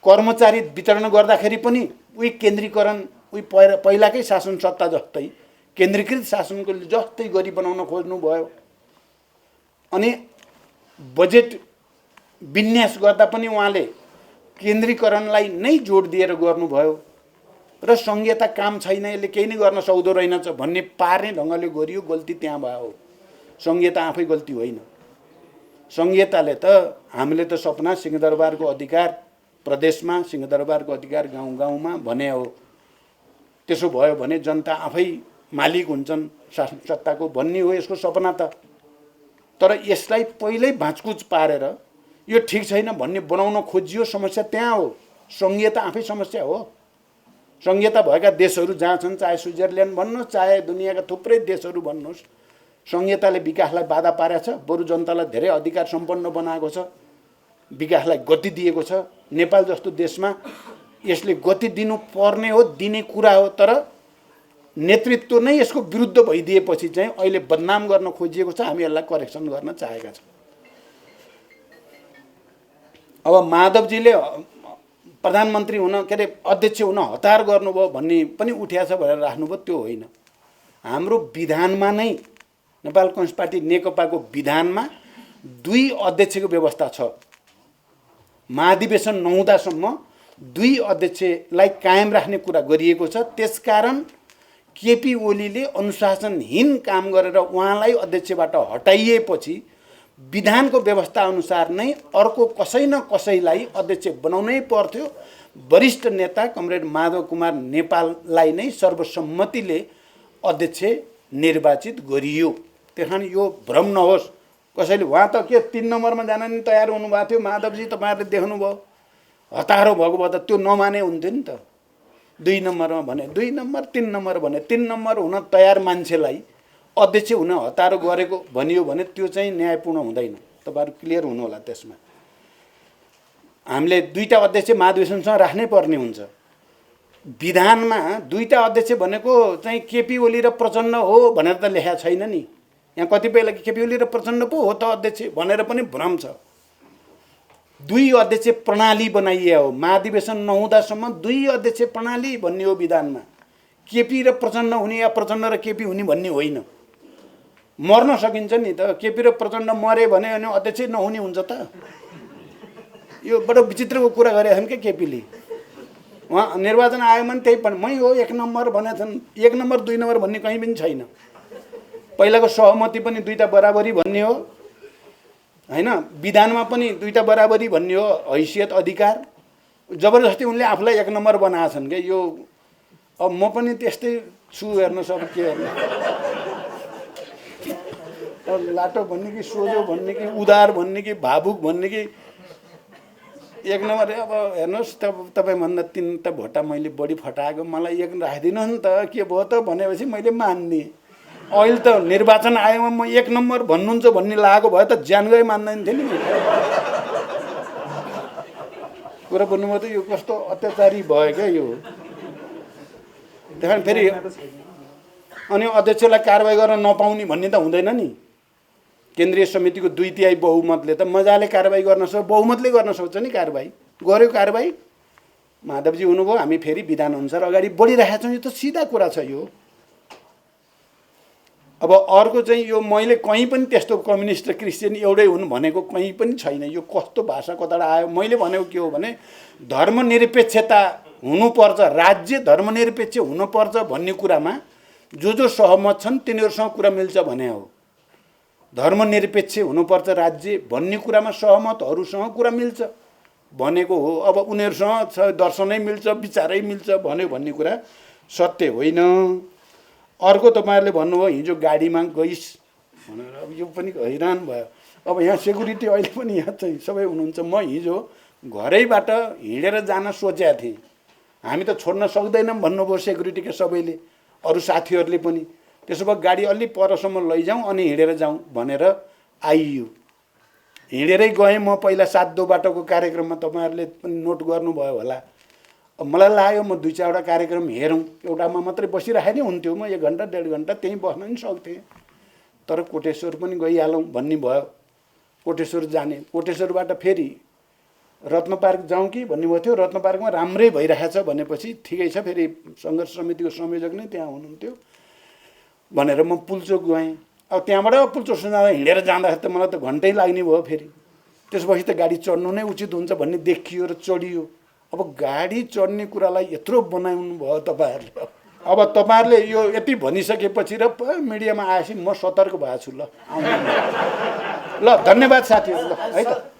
कर्मचारी वितरण गर्दाखेरि पनि उही केन्द्रीकरण, उही पहिलाकै शासन सत्ता जस्तै केन्द्रीकृत शासनको जस्तै गरी बनाउन खोज्नुभयो। अनि बजेट विन्यास गर्दा पनि उहाँले केन्द्रीकरणलाई नै जोड दिएर गर्नुभयो र संघीयता काम छैन, यसले केही नै गर्न सक्दो रहेनछ भन्ने पार्ने ढङ्गले गरियो। गल्ती त्यहाँ भयो, संघीयता आफै गल्ती होइन। सङ्घीयताले त हामीले त सपना सिंहदरबारको अधिकार प्रदेशमा, सिंहदरबारको अधिकार गाउँ गाउँमा भने हो। त्यसो भयो भने जनता आफै मालिक हुन्छन् शासन सत्ताको भन्ने हो यसको सपना त। तर यसलाई पहिल्यै भाँचकुच पारेर यो ठिक छैन भन्ने बनाउन खोजियो, समस्या त्यहाँ हो। सङ्घीयता आफै समस्या हो। सङ्घीयता भएका देशहरू जहाँ छन्, चाहे स्विजरल्यान्ड भन्नुहोस्, चाहे दुनियाँका थुप्रै देशहरू भन्नुहोस्, सङ्घीयताले विकासलाई बाधा पारेको छ, बरु जनतालाई धेरै अधिकार सम्पन्न बनाएको छ, विकासलाई गति दिएको छ। नेपाल जस्तो देशमा यसले गति दिनुपर्ने हो, दिने कुरा हो, तर नेतृत्व नै यसको विरुद्ध भइदिएपछि चाहिँ अहिले बदनाम गर्न खोजिएको छ। हामी यसलाई करेक्सन गर्न चाहेका छौँ। अब माधवजीले प्रधानमन्त्री हुन के अरे अध्यक्ष हुन हतार गर्नुभयो भन्ने पनि उठ्या छ भनेर राख्नुभयो, त्यो होइन। हाम्रो विधानमा नै, नेपाल कम्युनिस्ट पार्टी नेकपाको विधानमा 2 अध्यक्षको व्यवस्था छ। महाधिवेशन नहुँदासम्म 2 अध्यक्षलाई कायम राख्ने कुरा गरिएको छ। त्यसकारण केपी ओलीले अनुशासनहीन काम गरेर उहाँलाई अध्यक्षबाट हटाइएपछि विधानको व्यवस्था अनुसार नै अर्को कसै न कसैलाई अध्यक्ष बनाउनै पर्थ्यो। वरिष्ठ नेता कमरेड माधव कुमार नेपाललाई नै सर्वसम्मतिले अध्यक्ष निर्वाचित गरियो। त्यसकारण यो भ्रम नहोस् कसैले। उहाँ त के 3 नम्बरमा जान नि तयार हुनुभएको थियो माधवजी, तपाईँहरूले देख्नुभयो। हतारो भएको भए त त्यो नमाने हुन्थ्यो नि त। 2 नम्बरमा भने 2 नम्बर, 3 नम्बर भने 3 नम्बर हुन तयार मान्छेलाई अध्यक्ष हुन हतारो गरेको भनियो भने त्यो चाहिँ न्यायपूर्ण हुँदैन। तपाईँहरू क्लियर हुनु होला त्यसमा। हामीले 2टा अध्यक्ष महाधिवेशनसँग राख्नै पर्ने हुन्छ। विधानमा 2टा अध्यक्ष भनेको चाहिँ केपी ओली र प्रचण्ड हो भनेर त लेखा छैन नि। यहाँ कतिपयलाई केपी ओली र प्रचण्ड पो हो त अध्यक्ष भनेर पनि भ्रम छ। 2 अध्यक्ष प्रणाली बनाइए हो। महाधिवेशन नहुँदासम्म 2 अध्यक्ष प्रणाली भन्ने हो विधानमा। केपी र प्रचण्ड हुने या प्रचण्ड र केपी हुने भन्ने होइन। मर्न सकिन्छ नि त। केपी र प्रचण्ड मरे भने अनि अध्यक्ष नहुने हुन्छ त। यो बडो विचित्रको कुरा गरेका छन् क्या केपीले। उहाँ निर्वाचन आयोगमा पनि त्यही पनि मै हो 1 नम्बर भनेछन्। 1 नम्बर 2 नम्बर भन्ने कहीँ पनि छैन। पहिलाको सहमति पनि 2टा बराबरी भन्ने हो हैन। विधानमा पनि 2टा बराबरी भन्ने हो, हैसियत अधिकार। जबरजस्ती उनले आफूलाई 1 नम्बर बनाएछन् क्या। यो अब म पनि त्यस्तै छु हेर्नुहोस्। अब के हेर्नु, लाटो भन्ने कि सोझो भन्ने कि उदार भन्ने कि भावुक भन्ने कि 1 नम्बर। अब हेर्नुहोस् तपाईँभन्दा 3टा भोटा मैले बढी फटाएको, मलाई 1 राखिदिनु नि त के भयो त भनेपछि मैले मान्ने। अहिले त निर्वाचन आयोगमा म 1 नम्बर भन्नुहुन्छ भन्ने लागेको भए त ज्यान गए मान्दैन थिएँ नि। कुरा भन्नुभयो त यो कस्तो अत्याचारी भयो क्या यो। त्यहाँ फेरि अनि अध्यक्षलाई कारवाही गर्न नपाउने भन्ने त हुँदैन नि। केन्द्रीय समितिको 2/3 बहुमतले त मजाले कारवाही गर्न सक्छ। बहुमतले गर्न सक्छ नि कारवाही। गर्यो कारवाही। माधवजी हुनुभयो, हामी फेरि विधान अनुसार अगाडि बढिरहेका छौँ। यो त सिधा कुरा छ यो। अब अर्को चाहिँ यो मैले कहीँ पनि त्यस्तो कम्युनिस्ट र क्रिस्चियन एउटै हुन् भनेको कहीँ पनि छैन। यो कस्तो भाषा कताबाट आयो। मैले भनेको के हो भने धर्मनिरपेक्षता हुनुपर्छ, राज्य धर्मनिरपेक्ष हुनुपर्छ भन्ने कुरामा जो सहमत छन् तिनीहरूसँग कुरा मिल्छ भने हो। धर्मनिरपेक्ष हुनुपर्छ राज्य भन्ने कुरामा सहमतहरूसँग कुरा मिल्छ भनेको हो। अब उनीहरूसँग दर्शनै मिल्छ, विचारै मिल्छ भन्यो भन्ने कुरा सत्य होइन। अर्को तपाईँहरूले भन्नुभयो हिजो गाडीमा गइस् भनेर। अब यो पनि हैरान भयो। अब यहाँ सेक्युरिटी अहिले पनि यहाँ चाहिँ सबै हुनुहुन्छ। म हिजो घरैबाट हिँडेर जान सोचेको थिएँ। हामी त छोड्न सक्दैनौँ भन्नुभयो सेक्युरिटीका सबैले, अरू साथीहरूले पनि। त्यसो भए गाडी अलि परसम्म लैजाउँ अनि हिँडेर जाउँ भनेर आइयो। हिँडेरै गएँ म। पहिला 7 बाटोको कार्यक्रममा तपाईँहरूले पनि नोट गर्नुभयो होला। अब मलाई लाग्यो म 2-4वटा कार्यक्रम हेरौँ, एउटामा मात्रै बसिराखे नि हुन्थ्यो। म 1 घन्टा 1.5 घन्टा त्यहीँ बस्न नि सक्थेँ। तर कोटेश्वर पनि गइहालौँ भन्ने भयो। कोटेश्वर जाने, कोटेश्वरबाट फेरि रत्न पार्क जाउँ कि भन्ने भयो थियो। रत्न पार्कमा राम्रै भइरहेछ भनेपछि ठिकै छ, फेरि सङ्घर्ष समितिको संयोजक नै त्यहाँ हुनुहुन्थ्यो भनेर म पुल्चोक गएँ। अब त्यहाँबाट पुल्चोक जाँदा हिँडेर जाँदाखेरि त मलाई त घन्टै लाग्ने भयो। फेरि त्यसपछि त गाडी चढ्नु नै उचित हुन्छ भन्ने देखियो र चढियो। अब गाडी चढ्ने कुरालाई यत्रो बनाउनु भयो तपाईँहरूले। अब तपाईँहरूले यो यति भनिसकेपछि र मिडियामा आएपछि म सतर्क भएको छु। ल आउनु ल धन्यवाद साथीहरू ल है त